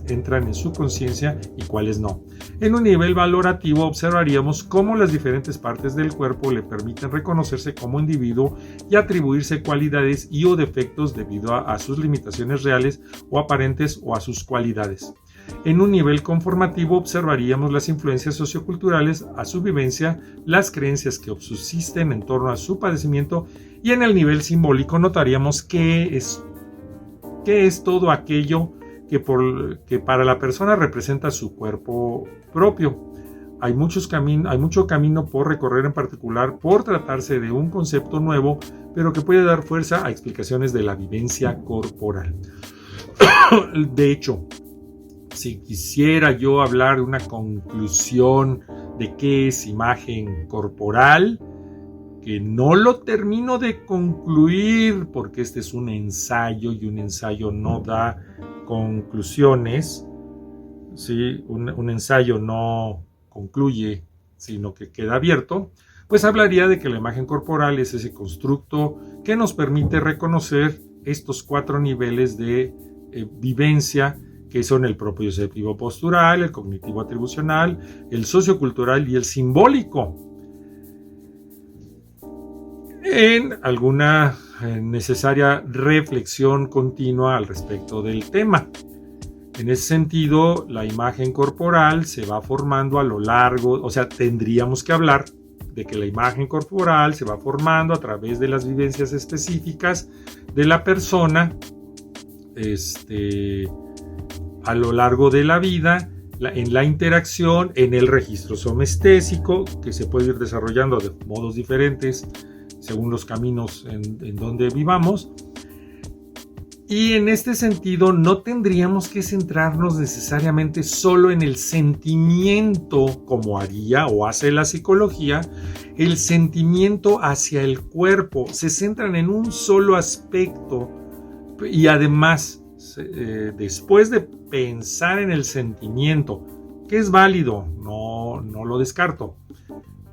A: entran en su conciencia y cuáles no. En un nivel valorativo observaríamos cómo las diferentes partes del cuerpo le permiten reconocerse como individuo y atribuirse cualidades y o defectos debido a sus limitaciones reales o aparentes o a sus cualidades. En un nivel conformativo observaríamos las influencias socioculturales a su vivencia, las creencias que subsisten en torno a su padecimiento, y en el nivel simbólico notaríamos qué es todo aquello que para la persona representa su cuerpo propio. Hay mucho camino por recorrer, en particular por tratarse de un concepto nuevo, pero que puede dar fuerza a explicaciones de la vivencia corporal. De hecho, si quisiera yo hablar de una conclusión de qué es imagen corporal, que no lo termino de concluir porque este es un ensayo y un ensayo no da conclusiones, ¿sí? Un ensayo no concluye, sino que queda abierto, pues hablaría de que la imagen corporal es ese constructo que nos permite reconocer estos 4 niveles de vivencia, que son el propioceptivo postural, el cognitivo atribucional, el sociocultural y el simbólico, en alguna necesaria reflexión continua al respecto del tema. En ese sentido, la imagen corporal se va formando a lo largo, tendríamos que hablar de que la imagen corporal se va formando a través de las vivencias específicas de la persona, a lo largo de la vida, en la interacción, en el registro somestésico, que se puede ir desarrollando de modos diferentes según los caminos en donde vivamos. Y en este sentido no tendríamos que centrarnos necesariamente solo en el sentimiento, como haría o hace la psicología. El sentimiento hacia el cuerpo se centran en un solo aspecto, y además después de pensar en el sentimiento, que es válido, no lo descarto,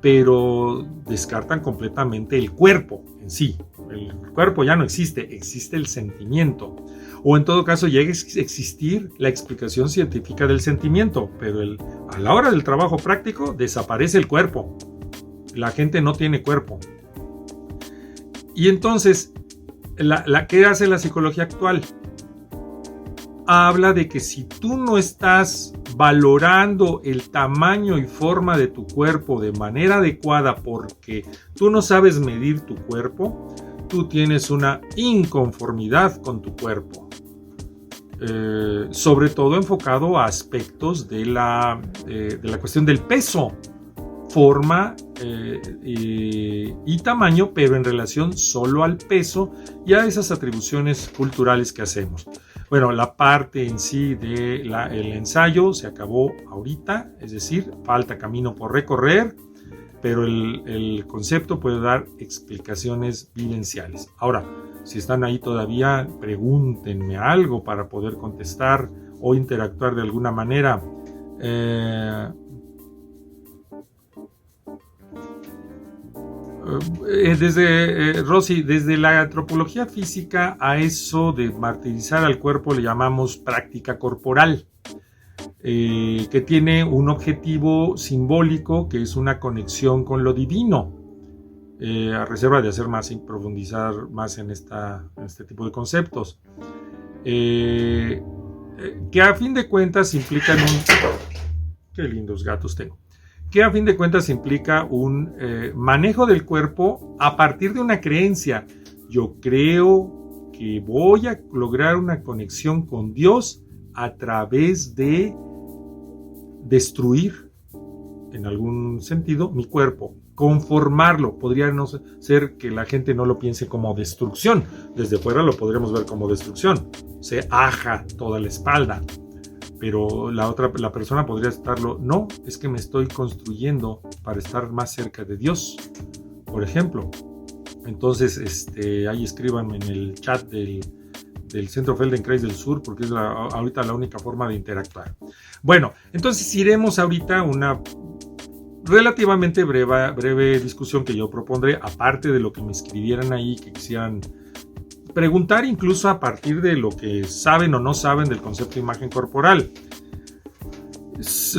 A: pero descartan completamente el cuerpo en sí. El cuerpo ya no existe, existe el sentimiento. O en todo caso llega a existir la explicación científica del sentimiento, pero a la hora del trabajo práctico desaparece el cuerpo. La gente no tiene cuerpo. Y entonces, ¿qué hace la psicología actual? Habla de que si tú no estás valorando el tamaño y forma de tu cuerpo de manera adecuada porque tú no sabes medir tu cuerpo, tú tienes una inconformidad con tu cuerpo. Sobre todo enfocado a aspectos de la cuestión del peso, forma y tamaño, pero en relación solo al peso y a esas atribuciones culturales que hacemos. Bueno, la parte en sí del ensayo se acabó ahorita, es decir, falta camino por recorrer, pero el concepto puede dar explicaciones vivenciales. Ahora, si están ahí todavía, pregúntenme algo para poder contestar o interactuar de alguna manera. Rosy, desde la antropología física a eso de martirizar al cuerpo le llamamos práctica corporal, que tiene un objetivo simbólico que es una conexión con lo divino, a reserva de hacer más y profundizar más en este tipo de conceptos, que a fin de cuentas implican qué lindos gatos tengo. Que a fin de cuentas implica un manejo del cuerpo a partir de una creencia. Yo creo que voy a lograr una conexión con Dios a través de destruir, en algún sentido, mi cuerpo, conformarlo. Podría no ser que la gente no lo piense como destrucción. Desde fuera lo podríamos ver como destrucción. Se aja toda la espalda. Pero la persona podría estarlo, no, es que me estoy construyendo para estar más cerca de Dios, por ejemplo. Entonces, ahí escríbanme en el chat del Centro Feldenkrais del Sur, porque es ahorita la única forma de interactuar. Bueno, entonces iremos ahorita una relativamente breve discusión que yo propondré, aparte de lo que me escribieran ahí, que quisieran preguntar incluso a partir de lo que saben o no saben del concepto de imagen corporal.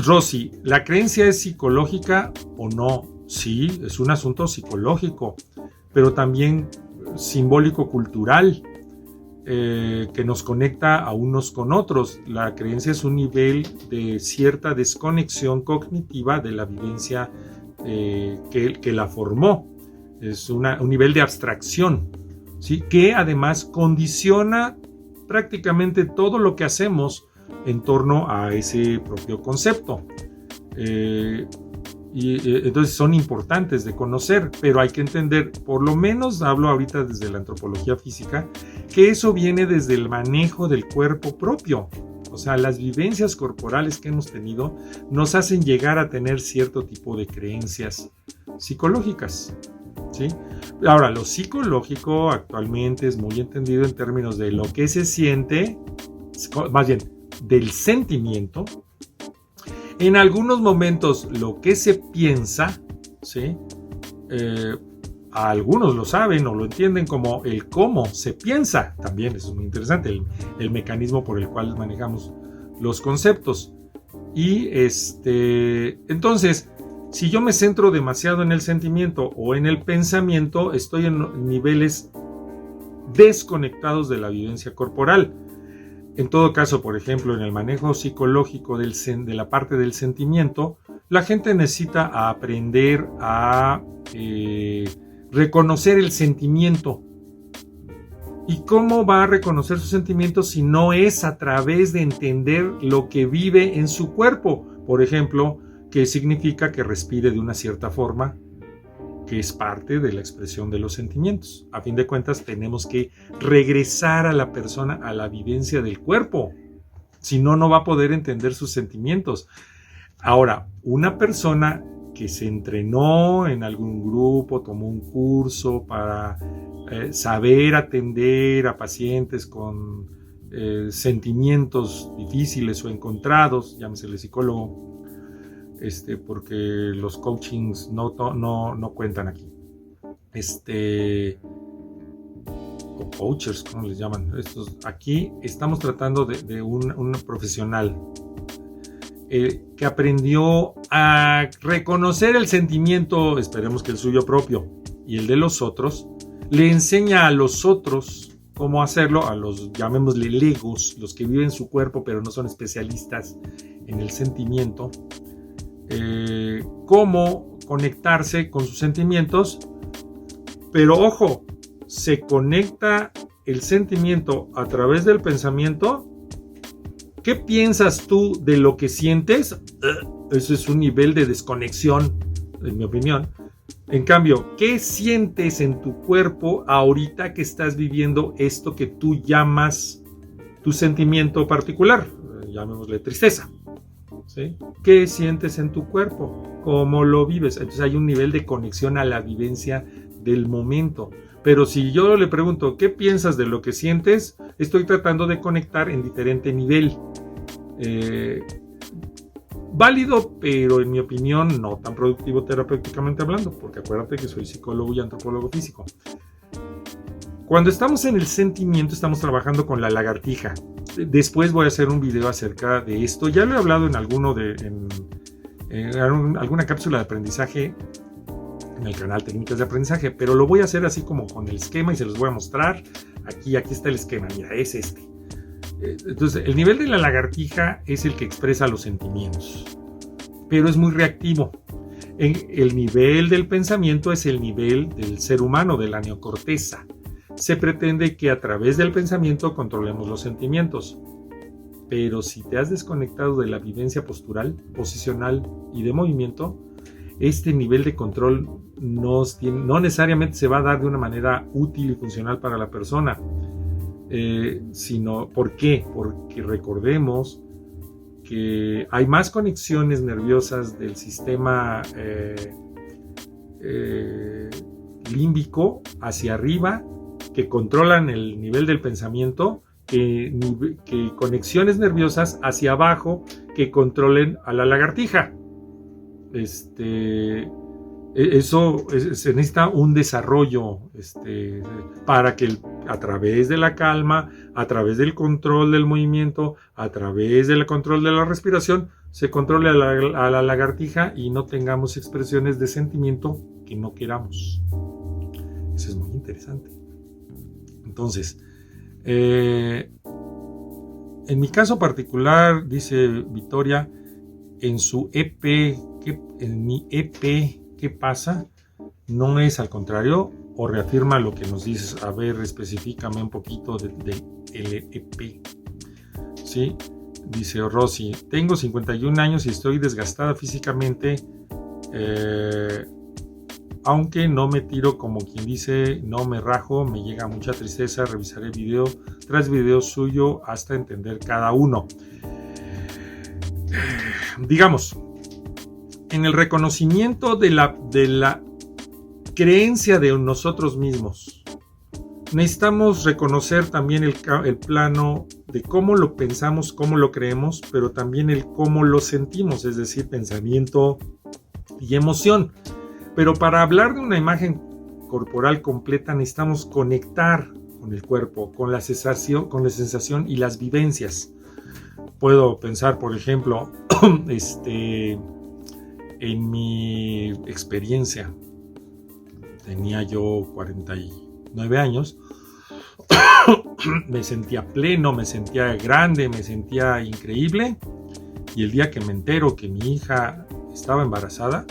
A: Rosy, ¿la creencia es psicológica o no? Sí, es un asunto psicológico, pero también simbólico-cultural, que nos conecta a unos con otros. La creencia es un nivel de cierta desconexión cognitiva de la vivencia que la formó. Es un nivel de abstracción, ¿sí? Que además condiciona prácticamente todo lo que hacemos en torno a ese propio concepto. Entonces son importantes de conocer, pero hay que entender, por lo menos hablo ahorita desde la antropología física, que eso viene desde el manejo del cuerpo propio. O sea, las vivencias corporales que hemos tenido nos hacen llegar a tener cierto tipo de creencias psicológicas, ¿sí? Ahora, lo psicológico actualmente es muy entendido en términos de lo que se siente, más bien del sentimiento. En algunos momentos lo que se piensa, ¿sí? Algunos lo saben o lo entienden como el cómo se piensa. También es muy interesante el mecanismo por el cual manejamos los conceptos. Y entonces, si yo me centro demasiado en el sentimiento o en el pensamiento, estoy en niveles desconectados de la vivencia corporal. En todo caso, por ejemplo, en el manejo psicológico de la parte del sentimiento, la gente necesita aprender a reconocer el sentimiento. ¿Y cómo va a reconocer sus sentimientos si no es a través de entender lo que vive en su cuerpo? Por ejemplo, ¿qué significa que respire de una cierta forma? Que es parte de la expresión de los sentimientos. A fin de cuentas, tenemos que regresar a la persona a la vivencia del cuerpo. Si no, no va a poder entender sus sentimientos. Ahora, una persona que se entrenó en algún grupo, tomó un curso para saber atender a pacientes con sentimientos difíciles o encontrados, llámesele psicólogo, porque los coachings no cuentan aquí. O coachers, ¿cómo les llaman? Aquí estamos tratando de un profesional que aprendió a reconocer el sentimiento, esperemos que el suyo propio y el de los otros, le enseña a los otros cómo hacerlo, a los, llamémosle legos, los que viven su cuerpo pero no son especialistas en el sentimiento, cómo conectarse con sus sentimientos, pero ojo, se conecta el sentimiento a través del pensamiento. ¿Qué piensas tú de lo que sientes? Eso es un nivel de desconexión, en mi opinión. En cambio, ¿qué sientes en tu cuerpo ahorita que estás viviendo esto que tú llamas tu sentimiento particular? Llamémosle tristeza. ¿Sí? ¿Qué sientes en tu cuerpo? ¿Cómo lo vives? Entonces hay un nivel de conexión a la vivencia del momento. Pero si yo le pregunto, ¿qué piensas de lo que sientes? Estoy tratando de conectar en diferente nivel. Válido, pero en mi opinión no tan productivo terapéuticamente hablando, porque acuérdate que soy psicólogo y antropólogo físico. Cuando estamos en el sentimiento, estamos trabajando con la lagartija. Después voy a hacer un video acerca de esto. Ya lo he hablado en alguna cápsula de aprendizaje en el canal Técnicas de Aprendizaje, pero lo voy a hacer así como con el esquema y se los voy a mostrar. Aquí está el esquema, mira, es este. Entonces, el nivel de la lagartija es el que expresa los sentimientos, pero es muy reactivo. El nivel del pensamiento es el nivel del ser humano, de la neocorteza. Se pretende que a través del pensamiento controlemos los sentimientos, pero si te has desconectado de la vivencia postural, posicional y de movimiento, este nivel de control no necesariamente se va a dar de una manera útil y funcional para la persona, sino, ¿por qué? Porque recordemos que hay más conexiones nerviosas del sistema límbico hacia arriba que controlan el nivel del pensamiento que conexiones nerviosas hacia abajo que controlen a la lagartija. Eso se necesita un desarrollo para que a través de la calma, a través del control del movimiento, a través del control de la respiración, se controle a la lagartija y no tengamos expresiones de sentimiento que no queramos. Eso es muy interesante. Entonces, en mi caso particular, dice Victoria, en mi EP, ¿qué pasa? No es al contrario, o reafirma lo que nos dices. A ver, específicame un poquito del EP. ¿Sí? Dice Rosy, tengo 51 años y estoy desgastada físicamente, aunque no me tiro, como quien dice, no me rajo, me llega mucha tristeza, revisaré video tras video suyo hasta entender cada uno. Digamos, en el reconocimiento de la creencia de nosotros mismos, necesitamos reconocer también el plano de cómo lo pensamos, cómo lo creemos, pero también el cómo lo sentimos, es decir, pensamiento y emoción. Pero para hablar de una imagen corporal completa necesitamos conectar con el cuerpo, con la sensación y las vivencias. Puedo pensar, por ejemplo, en mi experiencia. Tenía yo 49 años. Me sentía pleno, me sentía grande, me sentía increíble. Y el día que me entero que mi hija estaba embarazada,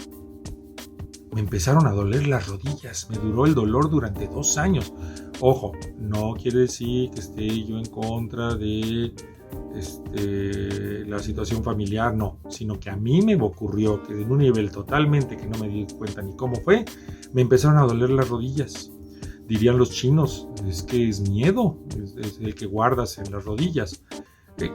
A: me empezaron a doler las rodillas. Me duró el dolor durante 2 años. Ojo, no quiere decir que esté yo en contra de la situación familiar, no, sino que a mí me ocurrió que en un nivel totalmente que no me di cuenta ni cómo fue, me empezaron a doler las rodillas. Dirían los chinos, es que es miedo, es el que guardas en las rodillas.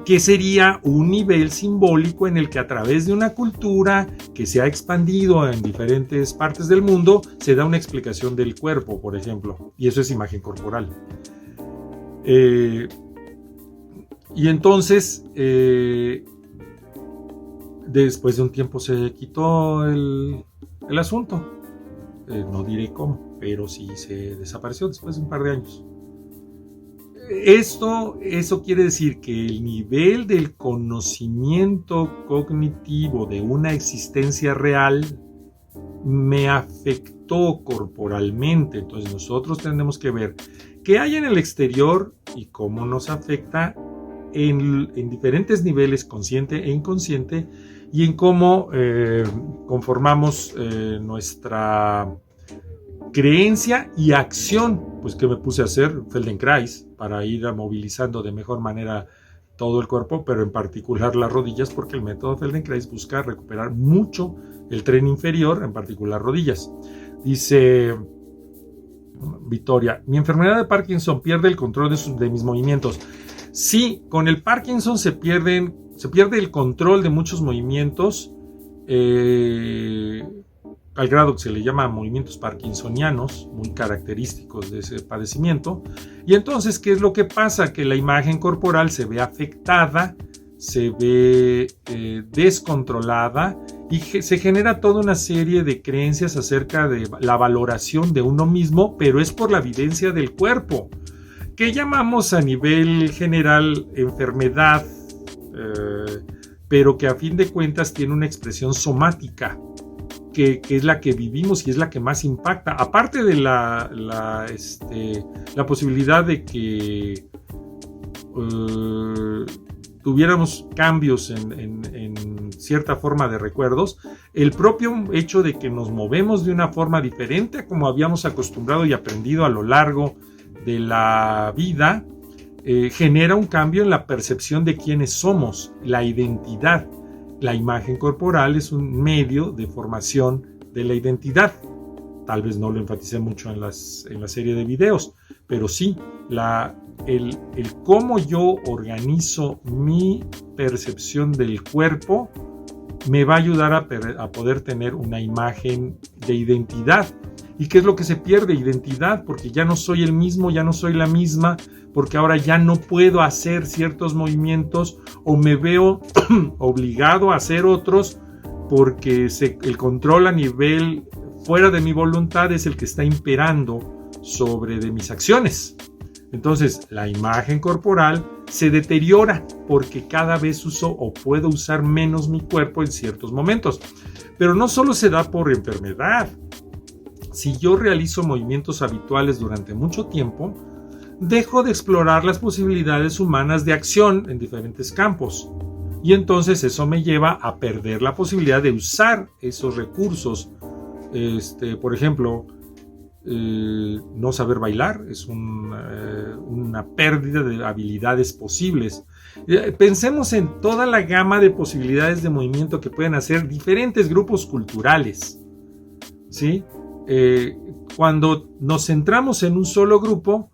A: Que sería un nivel simbólico en el que a través de una cultura que se ha expandido en diferentes partes del mundo se da una explicación del cuerpo, por ejemplo, y eso es imagen corporal. Y entonces Después de un tiempo se quitó el asunto. No diré cómo, pero sí se desapareció después de un par de años. Eso quiere decir que el nivel del conocimiento cognitivo de una existencia real me afectó corporalmente. Entonces nosotros tenemos que ver qué hay en el exterior y cómo nos afecta en diferentes niveles, consciente e inconsciente, y en cómo conformamos nuestra creencia y acción, pues que me puse a hacer Feldenkrais para ir movilizando de mejor manera todo el cuerpo, pero en particular las rodillas, porque el método Feldenkrais busca recuperar mucho el tren inferior, en particular rodillas. Dice Victoria, mi enfermedad de Parkinson pierde el control de mis movimientos. Sí, con el Parkinson se pierde el control de muchos movimientos, al grado que se le llama movimientos parkinsonianos, muy característicos de ese padecimiento. Y entonces, ¿qué es lo que pasa? Que la imagen corporal se ve afectada, se ve descontrolada, y se genera toda una serie de creencias acerca de la valoración de uno mismo, pero es por la vivencia del cuerpo, que llamamos a nivel general enfermedad, pero que a fin de cuentas tiene una expresión somática, que es la que vivimos y es la que más impacta. Aparte de la posibilidad de que tuviéramos cambios en cierta forma de recuerdos, el propio hecho de que nos movemos de una forma diferente a como habíamos acostumbrado y aprendido a lo largo de la vida, genera un cambio en la percepción de quiénes somos, la identidad. La imagen corporal es un medio de formación de la identidad. Tal vez no lo enfaticé mucho en la serie de videos, pero sí, el cómo yo organizo mi percepción del cuerpo me va a ayudar a poder tener una imagen de identidad. ¿Y qué es lo que se pierde? Identidad, porque ya no soy el mismo, ya no soy la misma, porque ahora ya no puedo hacer ciertos movimientos o me veo obligado a hacer otros porque el control a nivel fuera de mi voluntad es el que está imperando sobre de mis acciones. Entonces, la imagen corporal se deteriora porque cada vez uso o puedo usar menos mi cuerpo en ciertos momentos. Pero no solo se da por enfermedad. Si yo realizo movimientos habituales durante mucho tiempo, dejo de explorar las posibilidades humanas de acción en diferentes campos. Y entonces eso me lleva a perder la posibilidad de usar esos recursos. Por ejemplo, no saber bailar es una pérdida de habilidades posibles. Pensemos en toda la gama de posibilidades de movimiento que pueden hacer diferentes grupos culturales, ¿sí? Cuando nos centramos en un solo grupo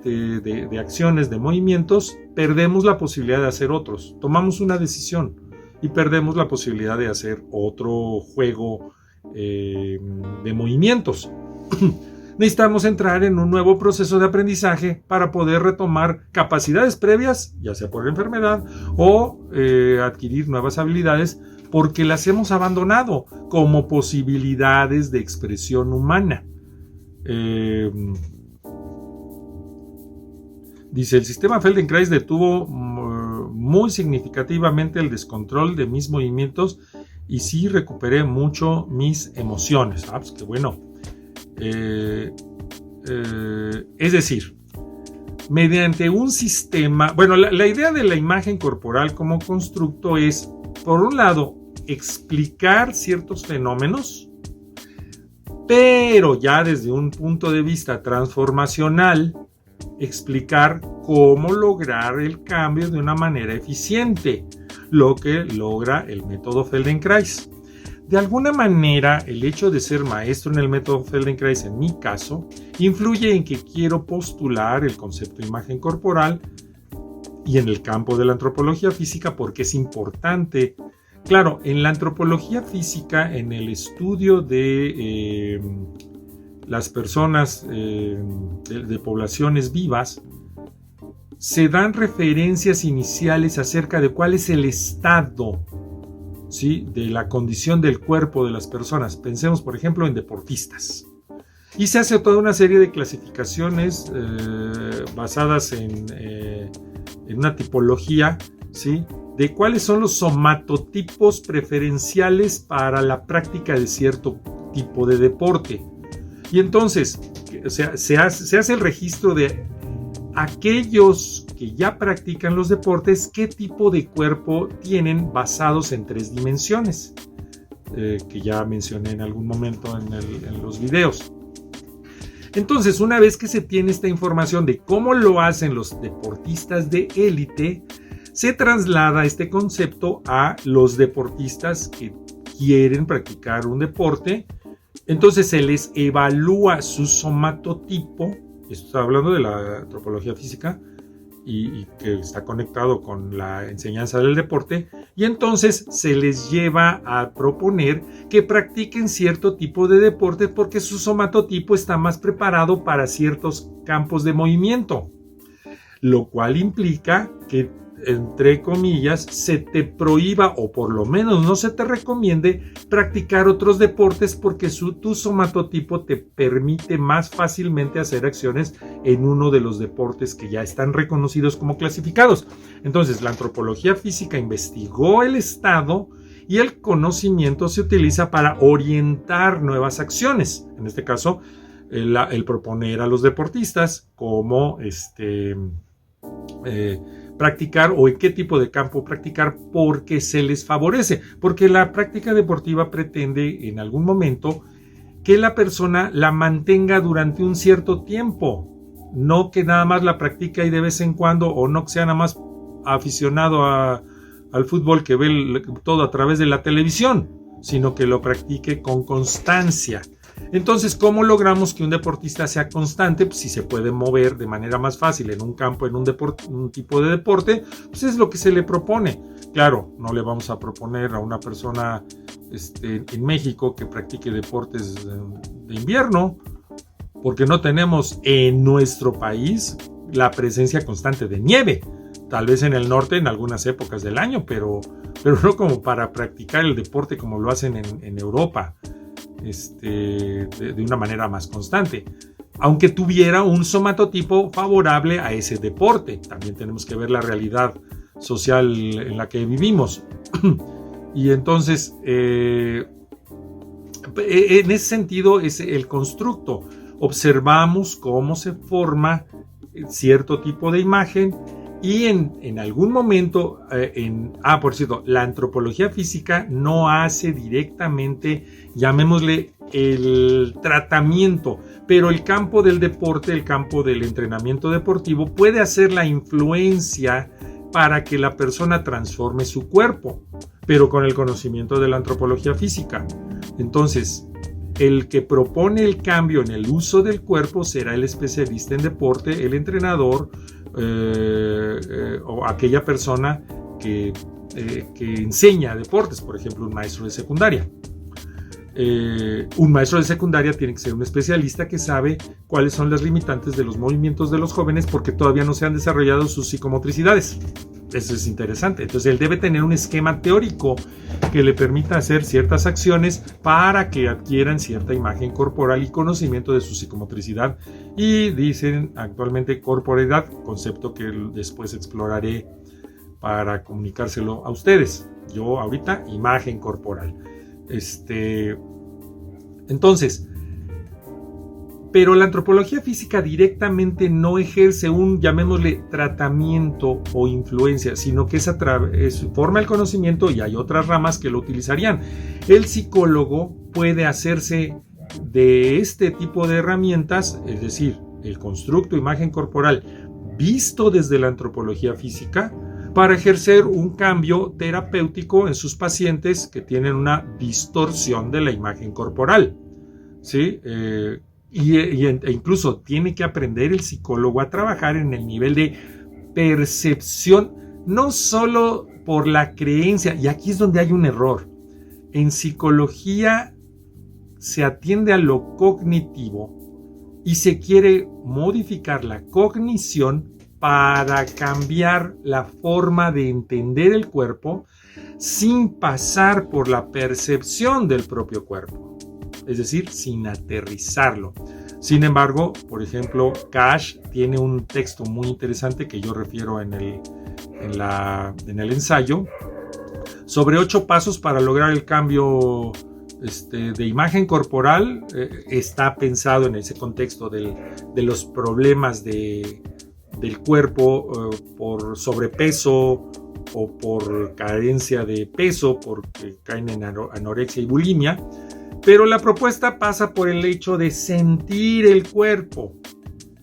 A: de acciones, de movimientos, perdemos la posibilidad de hacer otros. Tomamos una decisión y perdemos la posibilidad de hacer otro juego de movimientos. Necesitamos entrar en un nuevo proceso de aprendizaje para poder retomar capacidades previas, ya sea por enfermedad o adquirir nuevas habilidades porque las hemos abandonado como posibilidades de expresión humana. Dice, el sistema Feldenkrais detuvo muy significativamente el descontrol de mis movimientos y sí recuperé mucho mis emociones. Pues qué bueno. Es decir, mediante un sistema, bueno, la idea de la imagen corporal como constructo es, por un lado, explicar ciertos fenómenos, pero ya desde un punto de vista transformacional, explicar cómo lograr el cambio de una manera eficiente, lo que logra el método Feldenkrais. De alguna manera, el hecho de ser maestro en el método Feldenkrais, en mi caso, influye en que quiero postular el concepto de imagen corporal y en el campo de la antropología física porque es importante. Claro, en la antropología física, en el estudio de las personas de poblaciones vivas, se dan referencias iniciales acerca de cuál es el estado ¿sí?, de la condición del cuerpo de las personas. Pensemos, por ejemplo, en deportistas. Y se hace toda una serie de clasificaciones basadas en una tipología, ¿sí?, de cuáles son los somatotipos preferenciales para la práctica de cierto tipo de deporte. Y entonces, o sea, se hace el registro de aquellos que ya practican los deportes, qué tipo de cuerpo tienen basados en 3 dimensiones, que ya mencioné en algún momento en los videos. Entonces, una vez que se tiene esta información de cómo lo hacen los deportistas de élite, se traslada este concepto a los deportistas que quieren practicar un deporte. Entonces se les evalúa su somatotipo. Esto está hablando de la antropología física y que está conectado con la enseñanza del deporte. Y entonces se les lleva a proponer que practiquen cierto tipo de deporte porque su somatotipo está más preparado para ciertos campos de movimiento. Lo cual implica que, entre comillas, se te prohíba o por lo menos no se te recomiende practicar otros deportes porque tu somatotipo te permite más fácilmente hacer acciones en uno de los deportes que ya están reconocidos como clasificados. Entonces, la antropología física investigó el estado y el conocimiento se utiliza para orientar nuevas acciones. En este caso, el proponer a los deportistas cómo practicar o en qué tipo de campo practicar porque se les favorece, porque la práctica deportiva pretende en algún momento que la persona la mantenga durante un cierto tiempo, no que nada más la practica y de vez en cuando, o no que sea nada más aficionado al fútbol que ve todo a través de la televisión, sino que lo practique con constancia. Entonces, ¿cómo logramos que un deportista sea constante? Pues si se puede mover de manera más fácil en un campo, en un tipo de deporte, pues es lo que se le propone. Claro, no le vamos a proponer a una persona en México que practique deportes de invierno, porque no tenemos en nuestro país la presencia constante de nieve. Tal vez en el norte en algunas épocas del año, pero no como para practicar el deporte como lo hacen en Europa. De una manera más constante, aunque tuviera un somatotipo favorable a ese deporte. También tenemos que ver la realidad social en la que vivimos. Y entonces, en ese sentido es el constructo. Observamos cómo se forma cierto tipo de imagen y en algún momento, por cierto, la antropología física no hace directamente, llamémosle, el tratamiento, pero el campo del deporte, el campo del entrenamiento deportivo puede hacer la influencia para que la persona transforme su cuerpo, pero con el conocimiento de la antropología física. Entonces, el que propone el cambio en el uso del cuerpo será el especialista en deporte, el entrenador, o aquella persona que enseña deportes, por ejemplo, un maestro de secundaria. Un maestro de secundaria tiene que ser un especialista que sabe cuáles son las limitantes de los movimientos de los jóvenes porque todavía no se han desarrollado sus psicomotricidades. Eso es interesante. Entonces él debe tener un esquema teórico que le permita hacer ciertas acciones para que adquieran cierta imagen corporal y conocimiento de su psicomotricidad. Y dicen actualmente corporeidad, concepto que después exploraré para comunicárselo a ustedes. Yo ahorita imagen corporal. Entonces, pero la antropología física directamente no ejerce un, llamémosle, tratamiento o influencia, sino que forma el conocimiento y hay otras ramas que lo utilizarían. El psicólogo puede hacerse de este tipo de herramientas, es decir, el constructo, imagen corporal, visto desde la antropología física, para ejercer un cambio terapéutico en sus pacientes que tienen una distorsión de la imagen corporal, ¿sí? E incluso tiene que aprender el psicólogo a trabajar en el nivel de percepción, no solo por la creencia, y aquí es donde hay un error. En psicología se atiende a lo cognitivo y se quiere modificar la cognición para cambiar la forma de entender el cuerpo sin pasar por la percepción del propio cuerpo, es decir, sin aterrizarlo. Sin embargo, por ejemplo, Cash tiene un texto muy interesante que yo refiero en el ensayo sobre 8 pasos para lograr el cambio de imagen corporal. Está pensado en ese contexto de los problemas del cuerpo por sobrepeso o por carencia de peso, porque caen en anorexia y bulimia. Pero la propuesta pasa por el hecho de sentir el cuerpo.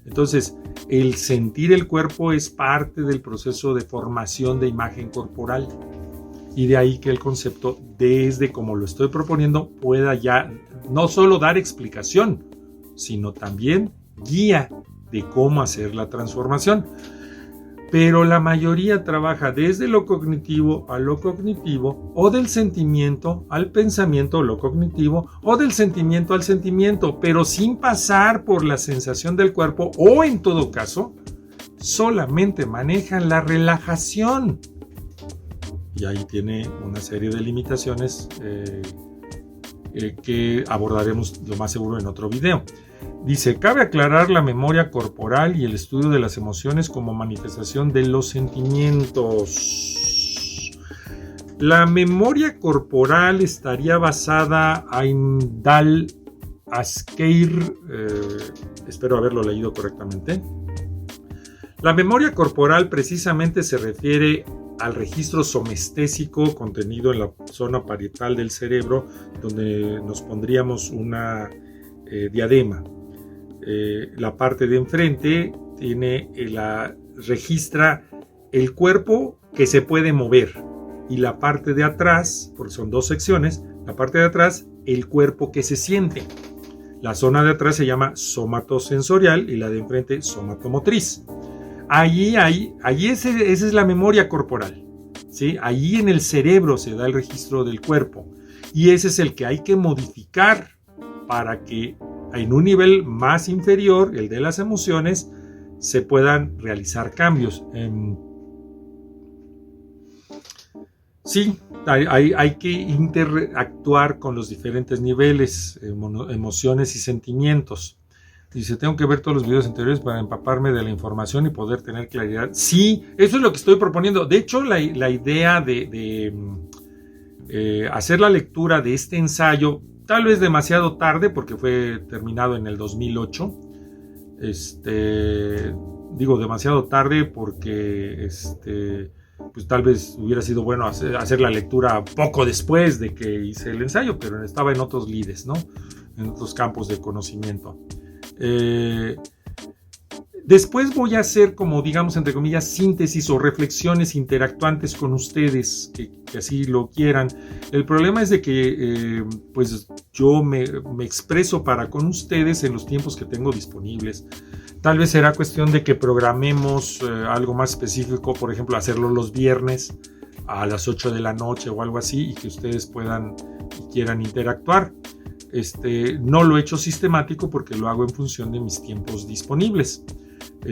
A: Entonces, el sentir el cuerpo es parte del proceso de formación de imagen corporal. Y de ahí que el concepto, desde como lo estoy proponiendo, pueda ya no solo dar explicación, sino también guía de cómo hacer la transformación. Pero la mayoría trabaja desde lo cognitivo a lo cognitivo, o del sentimiento al pensamiento, lo cognitivo, o del sentimiento al sentimiento, pero sin pasar por la sensación del cuerpo, o en todo caso, solamente manejan la relajación. Y ahí tiene una serie de limitaciones que abordaremos lo más seguro en otro video. Dice, cabe aclarar la memoria corporal y el estudio de las emociones como manifestación de los sentimientos. La memoria corporal estaría basada en Dal Askeir, espero haberlo leído correctamente. La memoria corporal precisamente se refiere al registro somestésico contenido en la zona parietal del cerebro, donde nos pondríamos una diadema. La parte de enfrente registra el cuerpo que se puede mover, y la parte de atrás, porque son 2 secciones, la parte de atrás, el cuerpo que se siente. La zona de atrás se llama somatosensorial y la de enfrente somatomotriz. Esa es la memoria corporal, ¿sí? Allí en el cerebro se da el registro del cuerpo, y ese es el que hay que modificar para que en un nivel más inferior, el de las emociones, se puedan realizar cambios. Sí, hay que interactuar con los diferentes niveles, emociones y sentimientos. Dice, tengo que ver todos los videos anteriores para empaparme de la información y poder tener claridad. Sí, eso es lo que estoy proponiendo. De hecho, la idea de hacer la lectura de este ensayo, tal vez demasiado tarde porque fue terminado en el 2008. Digo demasiado tarde porque pues tal vez hubiera sido bueno hacer la lectura poco después de que hice el ensayo, pero estaba en otros lides, ¿no? En otros campos de conocimiento. Después voy a hacer, como digamos entre comillas, síntesis o reflexiones interactuantes con ustedes que así lo quieran. El problema es de que pues yo me expreso para con ustedes en los tiempos que tengo disponibles. Tal vez será cuestión de que programemos algo más específico, por ejemplo, hacerlo los viernes a las 8 de la noche o algo así, y que ustedes puedan y quieran interactuar. No lo he hecho sistemático porque lo hago en función de mis tiempos disponibles.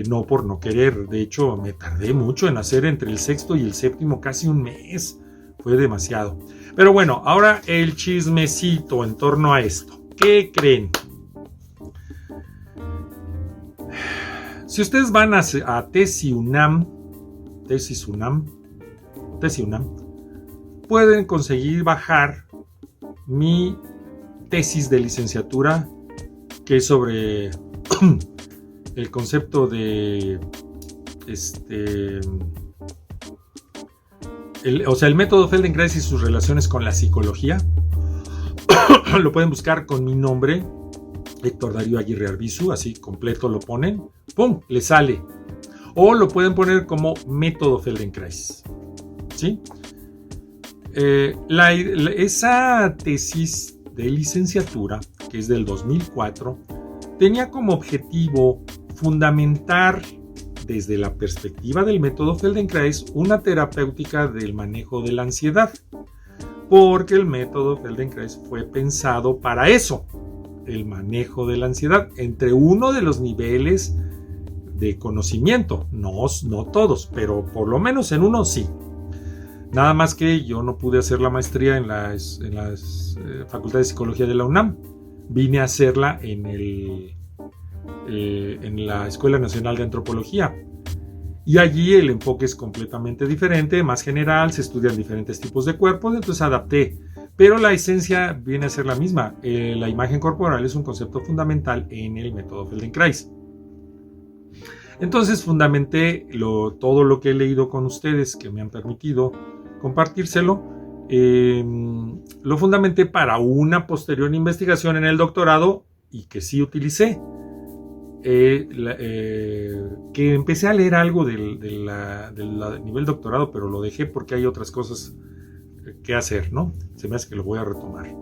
A: No por no querer. De hecho, me tardé mucho en hacer entre el 6º y el 7º, casi un mes. Fue demasiado. Pero bueno, ahora el chismecito en torno a esto. ¿Qué creen? Si ustedes van a Tesis UNAM, pueden conseguir bajar mi tesis de licenciatura, que es sobre el concepto de el método Feldenkrais y sus relaciones con la psicología. Lo pueden buscar con mi nombre, Héctor Darío Aguirre Arbizu, así completo lo ponen, ¡pum!, le sale. O lo pueden poner como método Feldenkrais, ¿sí? Esa tesis de licenciatura, que es del 2004, tenía como objetivo fundamentar desde la perspectiva del método Feldenkrais una terapéutica del manejo de la ansiedad, porque el método Feldenkrais fue pensado para eso, el manejo de la ansiedad, entre uno de los niveles de conocimiento. No todos, pero por lo menos en uno sí. Nada más que yo no pude hacer la maestría en la Facultad de Psicología de la UNAM. Vine a hacerla en la Escuela Nacional de Antropología. Y allí el enfoque es completamente diferente, más general, se estudian diferentes tipos de cuerpos, entonces adapté. Pero la esencia viene a ser la misma. La imagen corporal es un concepto fundamental en el método Feldenkrais. Entonces fundamenté todo lo que he leído con ustedes, que me han permitido compartírselo. Lo fundamenté para una posterior investigación en el doctorado y que sí utilicé. Que empecé a leer algo del nivel doctorado, pero lo dejé porque hay otras cosas que hacer, ¿no? Se me hace que lo voy a retomar.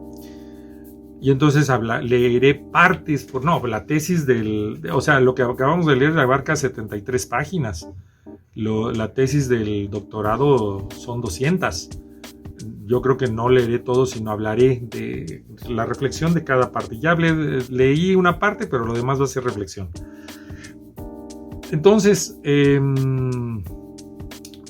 A: Y entonces leeré partes, la tesis o sea, lo que acabamos de leer abarca 73 páginas. La tesis del doctorado son 200. Yo creo que no leeré todo, sino hablaré de la reflexión de cada parte. Ya leí una parte, pero lo demás va a ser reflexión. Entonces,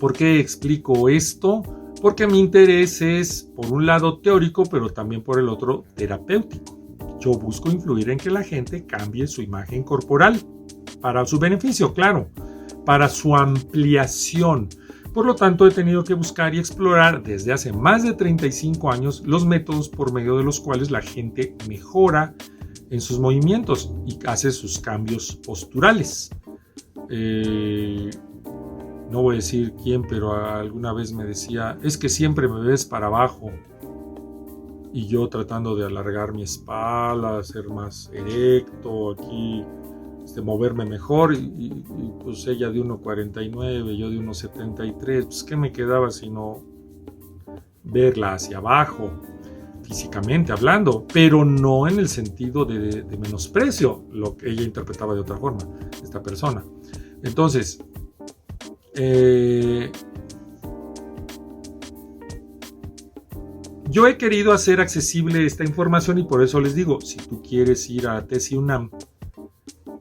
A: ¿por qué explico esto? Porque mi interés es, por un lado, teórico, pero también por el otro, terapéutico. Yo busco influir en que la gente cambie su imagen corporal, para su beneficio, claro, para su ampliación. Por lo tanto, he tenido que buscar y explorar desde hace más de 35 años los métodos por medio de los cuales la gente mejora en sus movimientos y hace sus cambios posturales. No voy a decir quién, pero alguna vez me decía, es que siempre me ves para abajo. Y yo tratando de alargar mi espalda, ser más erecto, aquí moverme mejor, y pues ella de 1,49, yo de 1,73, pues qué me quedaba sino verla hacia abajo, físicamente hablando, pero no en el sentido de menosprecio, lo que ella interpretaba de otra forma, esta persona. Entonces, yo he querido hacer accesible esta información y por eso les digo, si tú quieres ir a TESI UNAM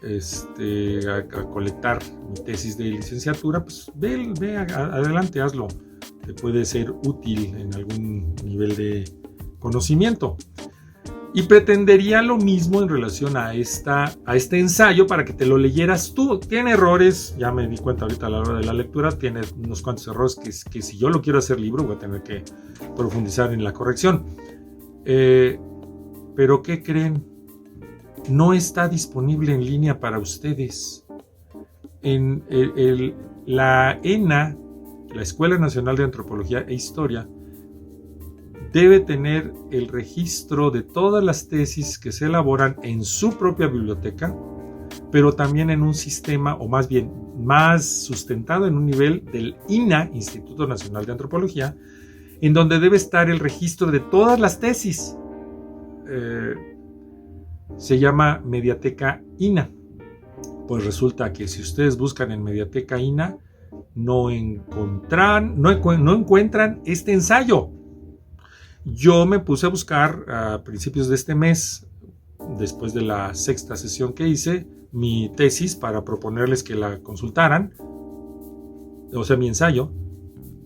A: a colectar mi tesis de licenciatura, pues ve adelante, hazlo. Te puede ser útil en algún nivel de conocimiento. Y pretendería lo mismo en relación a este ensayo para que te lo leyeras tú. Tiene errores, ya me di cuenta ahorita a la hora de la lectura, tiene unos cuantos errores que si yo lo quiero hacer libro voy a tener que profundizar en la corrección. Pero ¿qué creen? No está disponible en línea para ustedes. En la ENA, la Escuela Nacional de Antropología e Historia, debe tener el registro de todas las tesis que se elaboran en su propia biblioteca, pero también en un sistema, o más bien más sustentado en un nivel del INA, Instituto Nacional de Antropología, en donde debe estar el registro de todas las tesis. Se llama Mediateca INA. Pues resulta que si ustedes buscan en Mediateca INA, no encuentran este ensayo. Yo me puse a buscar a principios de este mes, después de la 6ª sesión que hice, mi tesis para proponerles que la consultaran, o sea, mi ensayo,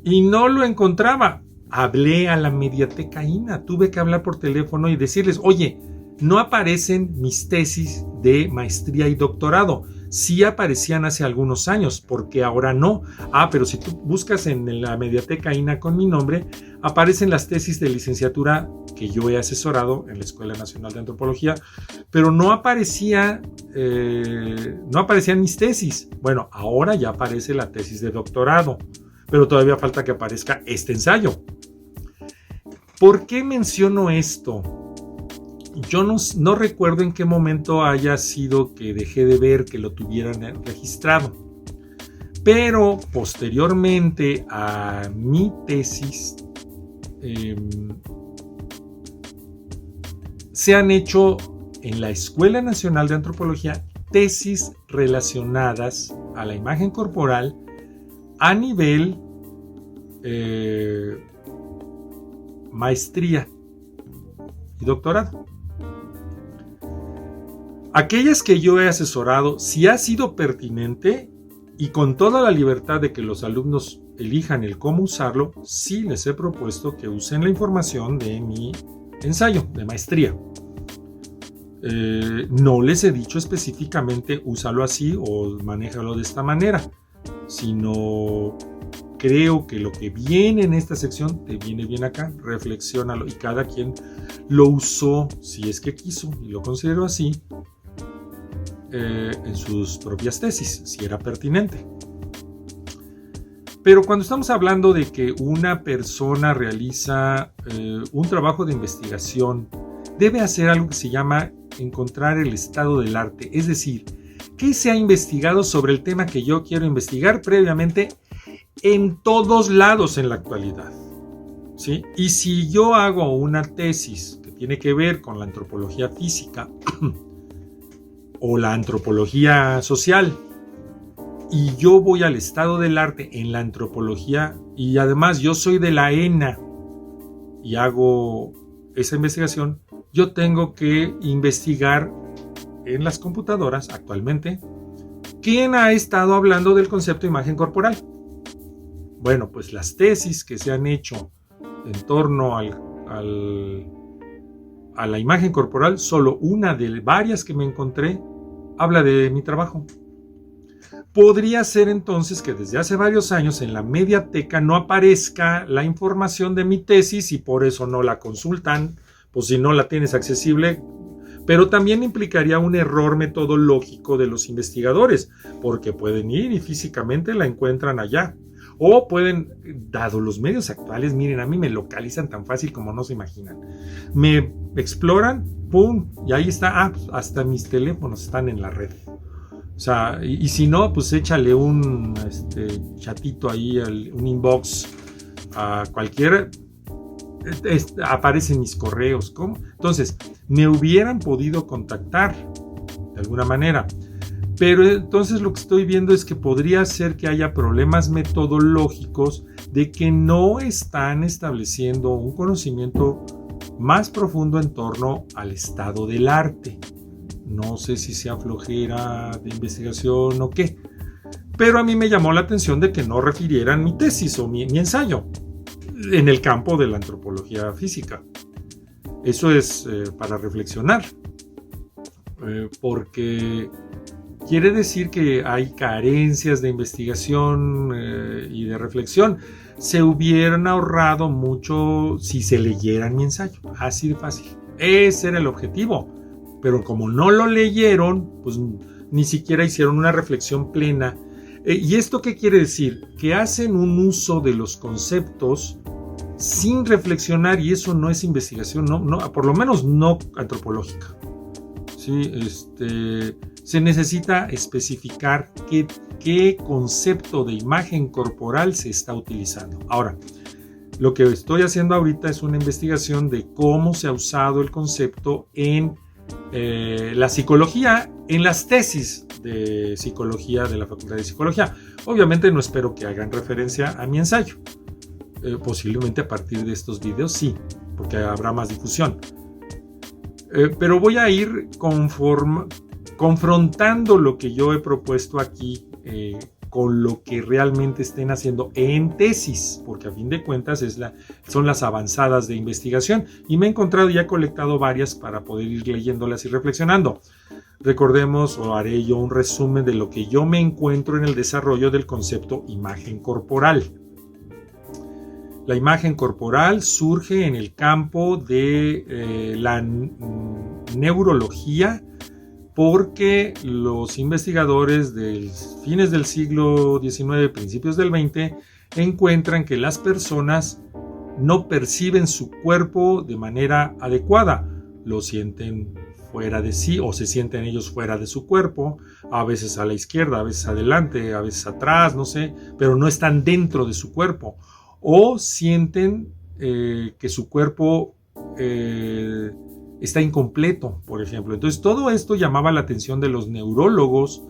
A: y no lo encontraba. Hablé a la Mediateca INA, tuve que hablar por teléfono y decirles, oye, no aparecen mis tesis de maestría y doctorado. Sí aparecían hace algunos años, porque ahora no. Pero si tú buscas en la Mediateca INA con mi nombre, aparecen las tesis de licenciatura que yo he asesorado en la Escuela Nacional de Antropología, pero no aparecían mis tesis. Bueno, ahora ya aparece la tesis de doctorado, pero todavía falta que aparezca este ensayo. ¿Por qué menciono esto? Yo no recuerdo en qué momento haya sido que dejé de ver que lo tuvieran registrado, pero posteriormente a mi tesis se han hecho en la Escuela Nacional de Antropología tesis relacionadas a la imagen corporal a nivel maestría y doctorado. Aquellas que yo he asesorado, si ha sido pertinente y con toda la libertad de que los alumnos elijan el cómo usarlo, sí les he propuesto que usen la información de mi ensayo de maestría. No les he dicho específicamente úsalo así o manéjalo de esta manera, sino creo que lo que viene en esta sección te viene bien acá, reflexiónalo, y cada quien lo usó si es que quiso, y lo considero así, en sus propias tesis, si era pertinente. Pero cuando estamos hablando de que una persona realiza un trabajo de investigación, debe hacer algo que se llama encontrar el estado del arte, es decir, ¿qué se ha investigado sobre el tema que yo quiero investigar previamente en todos lados en la actualidad? ¿Sí? Y si yo hago una tesis que tiene que ver con la antropología física o la antropología social, y yo voy al estado del arte en la antropología, y además yo soy de la ENA y hago esa investigación, yo tengo que investigar en las computadoras actualmente quién ha estado hablando del concepto de imagen corporal. Bueno, pues las tesis que se han hecho en torno a la imagen corporal, solo una de varias que me encontré habla de mi trabajo. Podría ser entonces que desde hace varios años en la Mediateca no aparezca la información de mi tesis y por eso no la consultan, pues si no la tienes accesible, pero también implicaría un error metodológico de los investigadores, porque pueden ir y físicamente la encuentran allá. O pueden, dado los medios actuales, miren, a mí me localizan tan fácil como no se imaginan. Me exploran, ¡pum! Y ahí está, pues hasta mis teléfonos están en la red. O sea, y si no, pues échale un chatito ahí, un inbox a cualquiera, aparecen mis correos. ¿Cómo? Entonces, me hubieran podido contactar de alguna manera. Pero entonces lo que estoy viendo es que podría ser que haya problemas metodológicos de que no están estableciendo un conocimiento más profundo en torno al estado del arte. No sé si sea flojera de investigación o qué, pero a mí me llamó la atención de que no refirieran mi tesis o mi ensayo en el campo de la antropología física. Eso es para reflexionar, porque quiere decir que hay carencias de investigación y de reflexión. Se hubieran ahorrado mucho si se leyeran mi ensayo, así de fácil. Ese era el objetivo. Pero como no lo leyeron, pues ni siquiera hicieron una reflexión plena. ¿Y esto qué quiere decir? Que hacen un uso de los conceptos sin reflexionar, y eso no es investigación, no, por lo menos no antropológica. ¿Sí? Se necesita especificar qué concepto de imagen corporal se está utilizando. Ahora, lo que estoy haciendo ahorita es una investigación de cómo se ha usado el concepto en la psicología, en las tesis de psicología de la Facultad de Psicología. Obviamente no espero que hagan referencia a mi ensayo. Posiblemente a partir de estos videos sí, porque habrá más difusión. Pero voy a ir confrontando lo que yo he propuesto aquí con lo que realmente estén haciendo en tesis, porque a fin de cuentas son las avanzadas de investigación, y me he encontrado y he colectado varias para poder ir leyéndolas y reflexionando. Recordemos, o haré yo un resumen de lo que yo me encuentro en el desarrollo del concepto imagen corporal. La imagen corporal surge en el campo de la neurología, porque los investigadores de fines del siglo XIX, principios del XX, encuentran que las personas no perciben su cuerpo de manera adecuada, lo sienten fuera de sí o se sienten ellos fuera de su cuerpo, a veces a la izquierda, a veces adelante, a veces atrás, no sé, pero no están dentro de su cuerpo, o sienten que su cuerpo está incompleto, por ejemplo. Entonces todo esto llamaba la atención de los neurólogos.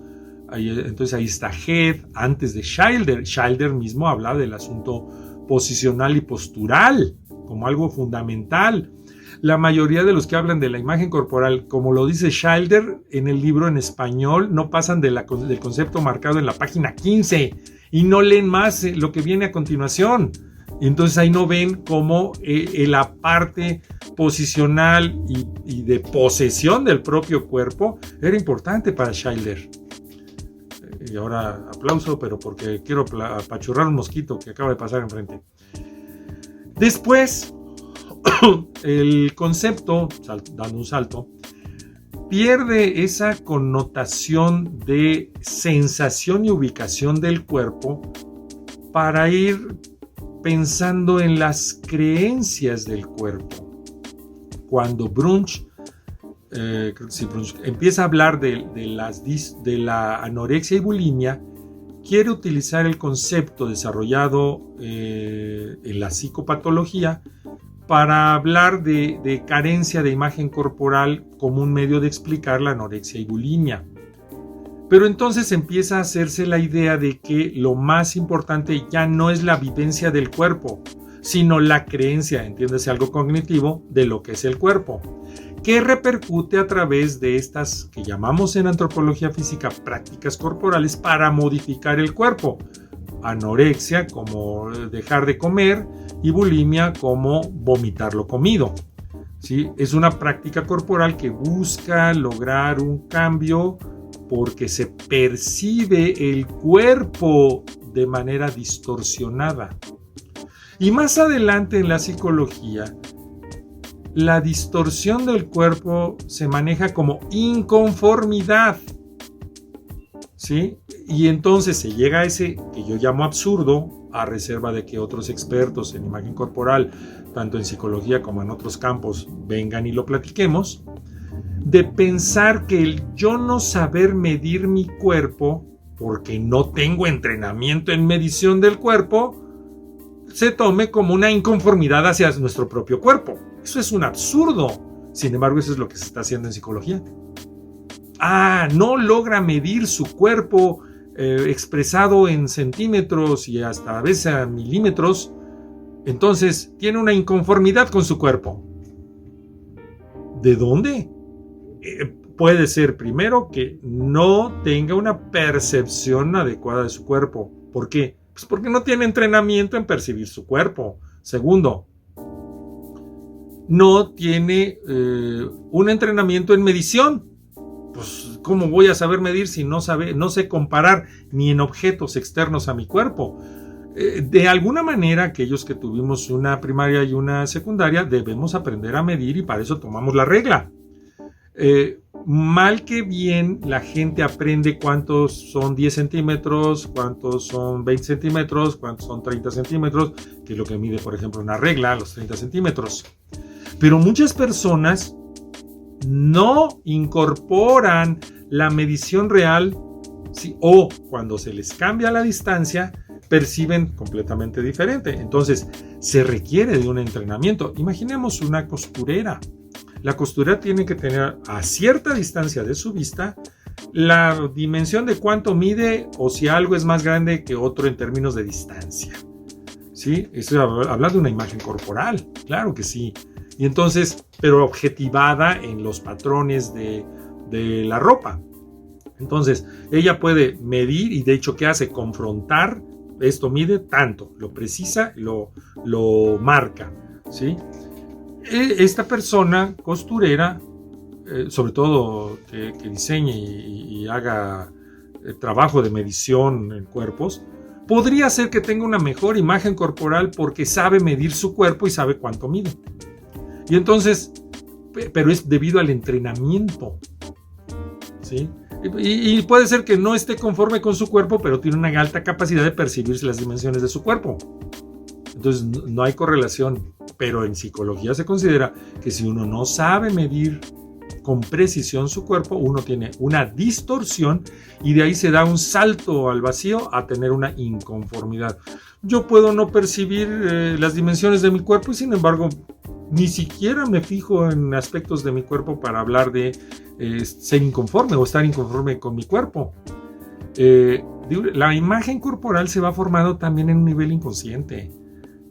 A: Entonces ahí está Head, antes de Schilder. Schilder mismo hablaba del asunto posicional y postural como algo fundamental. La mayoría de los que hablan de la imagen corporal, como lo dice Schilder en el libro en español, no pasan del concepto marcado en la página 15 y no leen más lo que viene a continuación. Y entonces ahí no ven cómo la parte posicional y de posesión del propio cuerpo era importante para Schilder. Y ahora aplauso, pero porque quiero apachurrar un mosquito que acaba de pasar enfrente. Después, el concepto, dando un salto, pierde esa connotación de sensación y ubicación del cuerpo para ir pensando en las creencias del cuerpo. Cuando Brunsch empieza a hablar de la anorexia y bulimia, quiere utilizar el concepto desarrollado en la psicopatología para hablar de carencia de imagen corporal como un medio de explicar la anorexia y bulimia. Pero entonces empieza a hacerse la idea de que lo más importante ya no es la vivencia del cuerpo, sino la creencia, entiéndase algo cognitivo, de lo que es el cuerpo, que repercute a través de estas que llamamos en antropología física prácticas corporales para modificar el cuerpo. Anorexia como dejar de comer y bulimia como vomitar lo comido. ¿Sí? Es una práctica corporal que busca lograr un cambio porque se percibe el cuerpo de manera distorsionada. Y más adelante en la psicología, la distorsión del cuerpo se maneja como inconformidad, ¿sí? Y entonces se llega a ese que yo llamo absurdo, a reserva de que otros expertos en imagen corporal, tanto en psicología como en otros campos, vengan y lo platiquemos, de pensar que el yo no saber medir mi cuerpo, porque no tengo entrenamiento en medición del cuerpo, se tome como una inconformidad hacia nuestro propio cuerpo. Eso es un absurdo. Sin embargo, eso es lo que se está haciendo en psicología. No logra medir su cuerpo expresado en centímetros y hasta a veces a milímetros, entonces tiene una inconformidad con su cuerpo. ¿De dónde? Puede ser primero que no tenga una percepción adecuada de su cuerpo. ¿Por qué? Pues porque no tiene entrenamiento en percibir su cuerpo. Segundo, no tiene un entrenamiento en medición. Pues, ¿cómo voy a saber medir si no sé comparar ni en objetos externos a mi cuerpo? De alguna manera, aquellos que tuvimos una primaria y una secundaria debemos aprender a medir y para eso tomamos la regla. Mal que bien, la gente aprende cuántos son 10 centímetros, cuántos son 20 centímetros, cuántos son 30 centímetros, que es lo que mide, por ejemplo, una regla, los 30 centímetros. Pero muchas personas no incorporan la medición real, ¿sí? O cuando se les cambia la distancia, perciben completamente diferente. Entonces, se requiere de un entrenamiento. Imaginemos una costurera. La costurera tiene que tener a cierta distancia de su vista la dimensión de cuánto mide o si algo es más grande que otro en términos de distancia. ¿Sí? Eso habla de una imagen corporal, claro que sí. Y entonces, pero objetivada en los patrones de la ropa. Entonces, ella puede medir y de hecho, ¿qué hace? Confrontar, esto mide tanto, lo precisa, lo marca, ¿sí? Esta persona costurera, sobre todo que diseñe y haga trabajo de medición en cuerpos, podría ser que tenga una mejor imagen corporal porque sabe medir su cuerpo y sabe cuánto mide. Y entonces, pero es debido al entrenamiento, ¿sí? Y puede ser que no esté conforme con su cuerpo, pero tiene una alta capacidad de percibir las dimensiones de su cuerpo. Entonces no hay correlación, pero en psicología se considera que si uno no sabe medir con precisión su cuerpo, uno tiene una distorsión y de ahí se da un salto al vacío a tener una inconformidad. Yo puedo no percibir las dimensiones de mi cuerpo y sin embargo ni siquiera me fijo en aspectos de mi cuerpo para hablar de ser inconforme o estar inconforme con mi cuerpo. La imagen corporal se va formando también en un nivel inconsciente.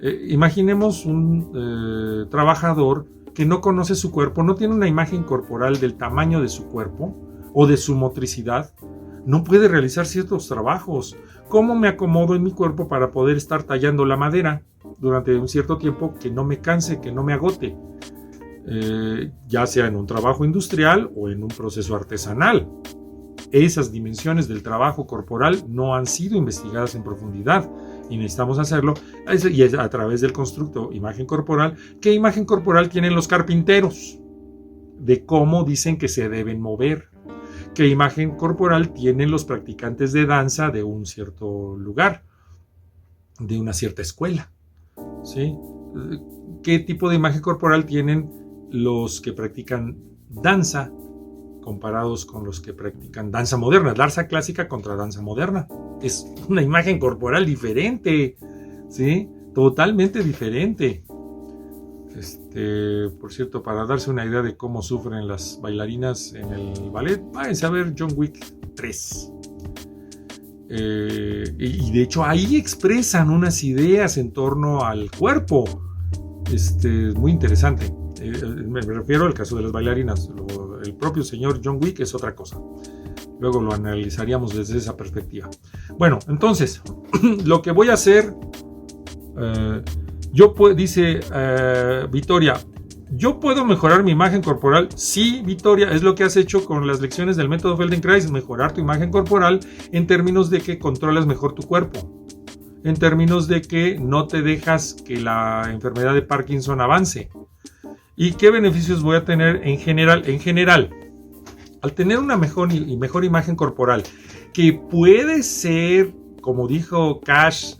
A: Imaginemos un trabajador que no conoce su cuerpo, no tiene una imagen corporal del tamaño de su cuerpo o de su motricidad, no puede realizar ciertos trabajos. ¿Cómo me acomodo en mi cuerpo para poder estar tallando la madera durante un cierto tiempo que no me canse, que no me agote? Ya sea en un trabajo industrial o en un proceso artesanal. Esas dimensiones del trabajo corporal no han sido investigadas en profundidad y necesitamos hacerlo y es a través del constructo imagen corporal. ¿Qué imagen corporal tienen los carpinteros? De cómo dicen que se deben mover. ¿Qué imagen corporal tienen los practicantes de danza de un cierto lugar, de una cierta escuela? ¿Sí? ¿Qué tipo de imagen corporal tienen los que practican danza comparados con los que practican danza moderna? Danza clásica contra danza moderna. Es una imagen corporal diferente, ¿sí? Totalmente diferente. Por cierto, para darse una idea de cómo sufren las bailarinas en el ballet, váyanse a ver John Wick 3. Y de hecho ahí expresan unas ideas en torno al cuerpo. Es muy interesante. Me refiero al caso de las bailarinas. El propio señor John Wick es otra cosa. Luego lo analizaríamos desde esa perspectiva. Bueno, entonces, lo que voy a hacer, dice Victoria, ¿yo puedo mejorar mi imagen corporal? Sí, Victoria, es lo que has hecho con las lecciones del método Feldenkrais, mejorar tu imagen corporal en términos de que controlas mejor tu cuerpo, en términos de que no te dejas que la enfermedad de Parkinson avance. ¿Y qué beneficios voy a tener en general? En general, al tener una mejor imagen corporal, que puede ser, como dijeron Cash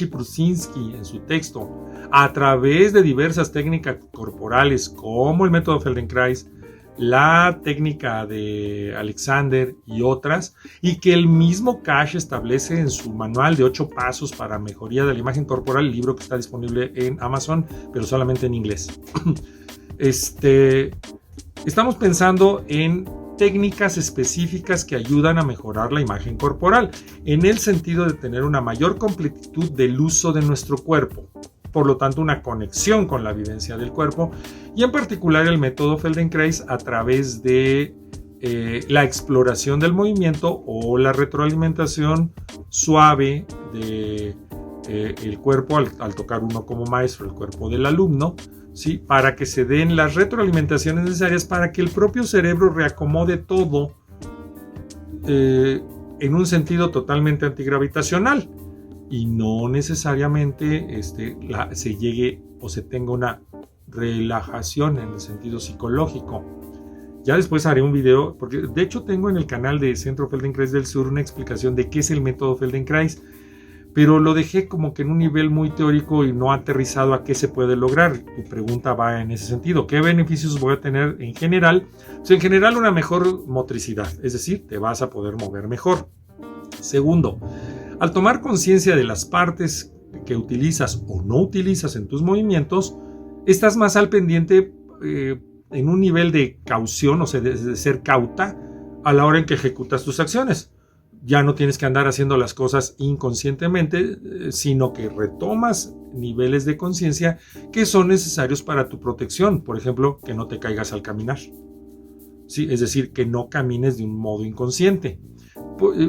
A: y Prusinski en su texto, a través de diversas técnicas corporales, como el método Feldenkrais, la técnica de Alexander y otras, y que el mismo Cash establece en su manual de 8 pasos para mejoría de la imagen corporal, el libro que está disponible en Amazon, pero solamente en inglés. Estamos pensando en técnicas específicas que ayudan a mejorar la imagen corporal, en el sentido de tener una mayor completitud del uso de nuestro cuerpo, por lo tanto una conexión con la vivencia del cuerpo, y en particular el método Feldenkrais a través de la exploración del movimiento o la retroalimentación suave del cuerpo al tocar uno como maestro el cuerpo del alumno, ¿sí? Para que se den las retroalimentaciones necesarias para que el propio cerebro reacomode todo en un sentido totalmente antigravitacional y no necesariamente se llegue o se tenga una relajación en el sentido psicológico. Ya después haré un video, porque de hecho tengo en el canal de Centro Feldenkrais del Sur una explicación de qué es el método Feldenkrais, pero lo dejé como que en un nivel muy teórico y no aterrizado a qué se puede lograr. Mi pregunta va en ese sentido. ¿Qué beneficios voy a tener en general? Pues en general una mejor motricidad, es decir, te vas a poder mover mejor. Segundo, al tomar conciencia de las partes que utilizas o no utilizas en tus movimientos, estás más al pendiente en un nivel de caución, o sea, de ser cauta a la hora en que ejecutas tus acciones. Ya no tienes que andar haciendo las cosas inconscientemente, sino que retomas niveles de conciencia que son necesarios para tu protección. Por ejemplo, que no te caigas al caminar. ¿Sí? Es decir, que no camines de un modo inconsciente.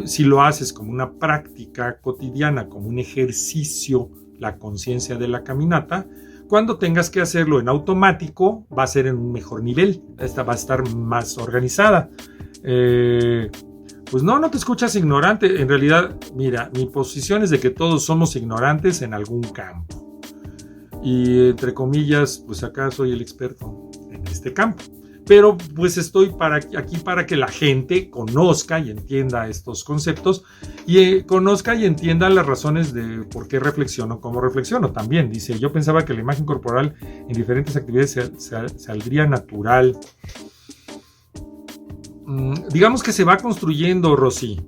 A: Si lo haces como una práctica cotidiana, como un ejercicio, la conciencia de la caminata, cuando tengas que hacerlo en automático, va a ser en un mejor nivel. Esta va a estar más organizada. Pues no te escuchas ignorante. En realidad, mira, mi posición es de que todos somos ignorantes en algún campo. Y entre comillas, pues acá soy el experto en este campo. Pero pues estoy aquí para que la gente conozca y entienda estos conceptos y conozca y entienda las razones de por qué reflexiono, cómo reflexiono. También dice, yo pensaba que la imagen corporal en diferentes actividades saldría natural. Digamos que se va construyendo, Rosy.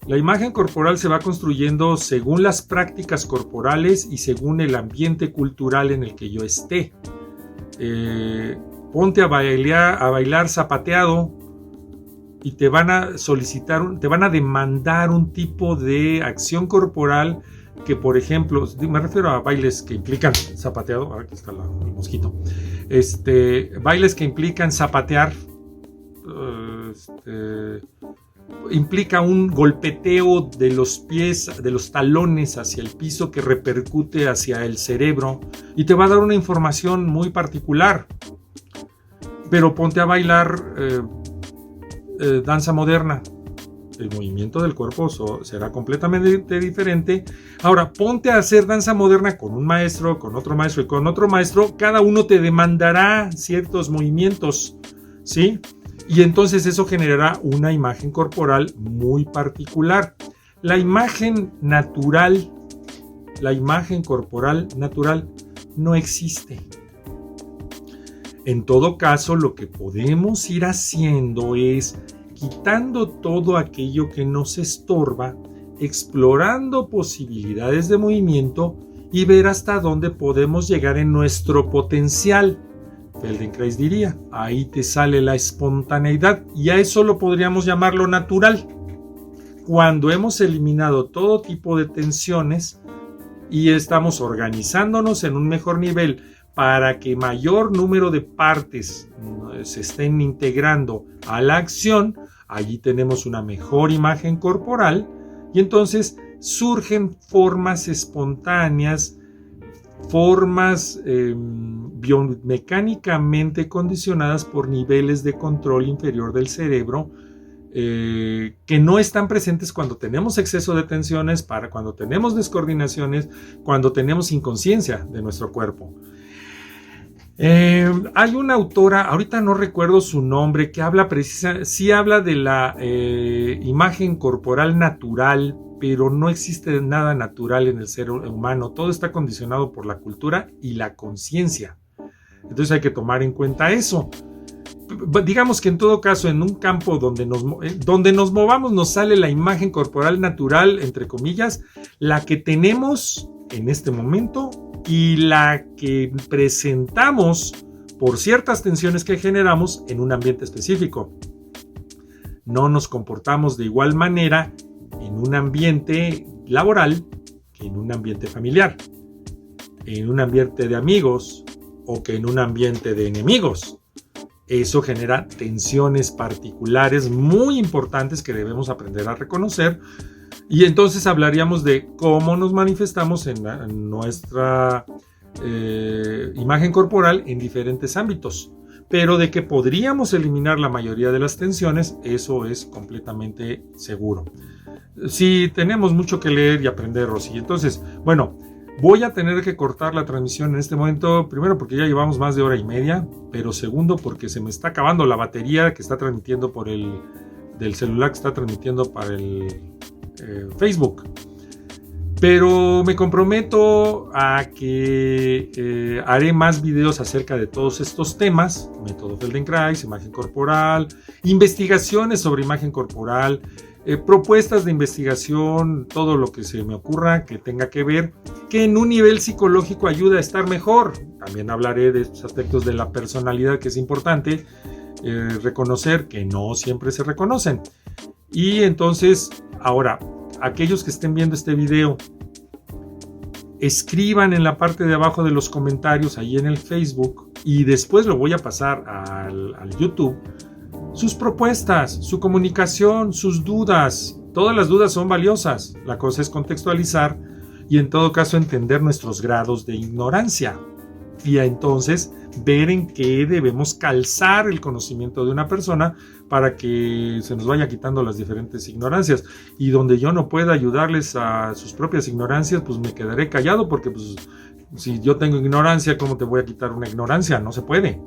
A: La imagen corporal se va construyendo según las prácticas corporales y según el ambiente cultural en el que yo esté. Ponte a bailar zapateado y te van a solicitar, te van a demandar un tipo de acción corporal que, por ejemplo, me refiero a bailes que implican zapateado, aquí está el mosquito, bailes que implican zapatear, implica un golpeteo de los pies, de los talones hacia el piso que repercute hacia el cerebro y te va a dar una información muy particular. Pero ponte a bailar danza moderna. El movimiento del cuerpo será completamente diferente. Ahora, ponte a hacer danza moderna con un maestro, con otro maestro y con otro maestro. Cada uno te demandará ciertos movimientos, ¿sí? Y entonces eso generará una imagen corporal muy particular. La imagen natural, la imagen corporal natural no existe. En todo caso, lo que podemos ir haciendo es quitando todo aquello que nos estorba, explorando posibilidades de movimiento y ver hasta dónde podemos llegar en nuestro potencial. Feldenkrais diría, ahí te sale la espontaneidad y a eso lo podríamos llamarlo natural. Cuando hemos eliminado todo tipo de tensiones y estamos organizándonos en un mejor nivel para que mayor número de partes se estén integrando a la acción, allí tenemos una mejor imagen corporal y entonces surgen formas espontáneas, formas biomecánicamente condicionadas por niveles de control inferior del cerebro que no están presentes cuando tenemos exceso de tensiones, cuando tenemos descoordinaciones, cuando tenemos inconsciencia de nuestro cuerpo. Hay una autora, ahorita no recuerdo su nombre, que habla sí habla de la imagen corporal natural, pero no existe nada natural en el ser humano. Todo está condicionado por la cultura y la conciencia. Entonces hay que tomar en cuenta eso. Digamos que en todo caso, en un campo donde nos movamos, nos sale la imagen corporal natural, entre comillas, la que tenemos en este momento y la que presentamos por ciertas tensiones que generamos en un ambiente específico. No nos comportamos de igual manera en un ambiente laboral que en un ambiente familiar, en un ambiente de amigos o que en un ambiente de enemigos. Eso genera tensiones particulares muy importantes que debemos aprender a reconocer. Y entonces hablaríamos de cómo nos manifestamos en nuestra imagen corporal en diferentes ámbitos. Pero de que podríamos eliminar la mayoría de las tensiones, eso es completamente seguro. Sí, tenemos mucho que leer y aprender, Rosy. Entonces, bueno, voy a tener que cortar la transmisión en este momento. Primero porque ya llevamos más de hora y media, pero segundo porque se me está acabando la batería que está transmitiendo del celular que está transmitiendo para el Facebook. Pero me comprometo a que haré más videos acerca de todos estos temas: método Feldenkrais, imagen corporal, investigaciones sobre imagen corporal, propuestas de investigación, todo lo que se me ocurra que tenga que ver, que en un nivel psicológico ayuda a estar mejor. También hablaré de estos aspectos de la personalidad, que es importante reconocer que no siempre se reconocen. Y entonces, ahora, aquellos que estén viendo este video, escriban en la parte de abajo de los comentarios, ahí en el Facebook, y después lo voy a pasar al YouTube, sus propuestas, su comunicación, sus dudas. Todas las dudas son valiosas. La cosa es contextualizar y en todo caso entender nuestros grados de ignorancia. Y entonces ver en qué debemos calzar el conocimiento de una persona para que se nos vaya quitando las diferentes ignorancias. Y donde yo no pueda ayudarles a sus propias ignorancias, pues me quedaré callado, porque pues, si yo tengo ignorancia, ¿cómo te voy a quitar una ignorancia? No se puede.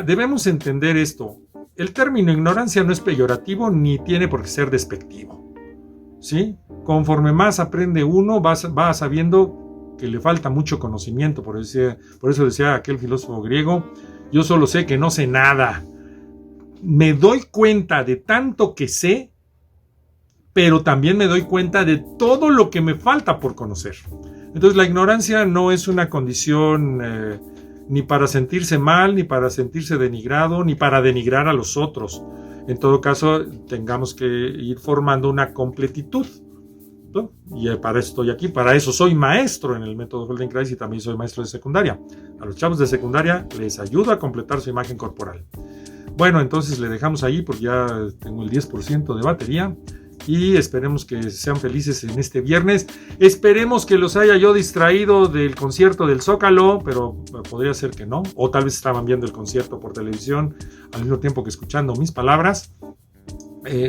A: Debemos entender esto. El término ignorancia no es peyorativo ni tiene por qué ser despectivo, ¿sí? Conforme más aprende uno, va sabiendo que le falta mucho conocimiento. Por eso decía aquel filósofo griego: yo solo sé que no sé nada. Me doy cuenta de tanto que sé, pero también me doy cuenta de todo lo que me falta por conocer. Entonces la ignorancia no es una condición ni para sentirse mal, ni para sentirse denigrado, ni para denigrar a los otros. En todo caso, tengamos que ir formando una completitud. y para eso estoy aquí, para eso soy maestro en el método Feldenkrais y también soy maestro de secundaria. A los chavos de secundaria les ayudo a completar su imagen corporal. Bueno, entonces le dejamos ahí porque ya tengo el 10% de batería y esperemos que sean felices en este viernes. Esperemos que los haya yo distraído del concierto del Zócalo, pero podría ser que no, o tal vez estaban viendo el concierto por televisión al mismo tiempo que escuchando mis palabras.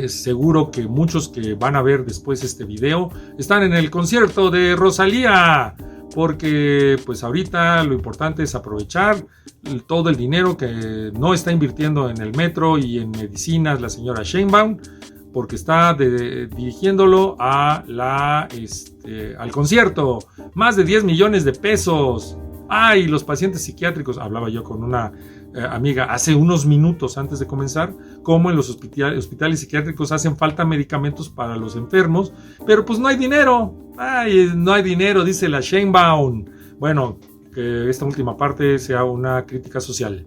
A: Seguro que muchos que van a ver después este video están en el concierto de Rosalía, porque pues ahorita lo importante es aprovechar todo el dinero que no está invirtiendo en el metro y en medicinas la señora Sheinbaum, porque está dirigiéndolo a al concierto. Más de 10 millones de pesos. Ay, los pacientes psiquiátricos, hablaba yo con una amiga hace unos minutos antes de comenzar, cómo en los hospitales psiquiátricos hacen falta medicamentos para los enfermos, pero pues no hay dinero. Ay, no hay dinero, dice la Sheinbaum. Bueno, que esta última parte sea una crítica social.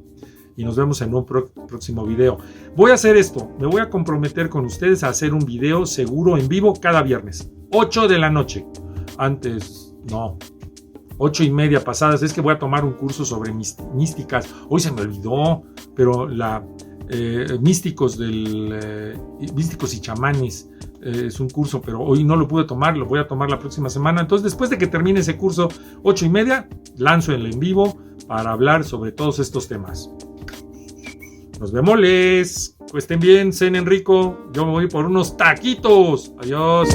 A: Y nos vemos en un próximo video. Voy a hacer esto, me voy a comprometer con ustedes a hacer un video seguro en vivo cada viernes, 8 de la noche. Antes, no, 8:30 pasadas. Es que voy a tomar un curso sobre místicas. Hoy se me olvidó, pero místicos y chamanes. Es un curso, pero hoy no lo pude tomar, lo voy a tomar la próxima semana. Entonces, después de que termine ese curso, 8:30, lanzo el en vivo para hablar sobre todos estos temas. Nos vemos, que estén bien, cenen rico. Yo me voy por unos taquitos. Adiós.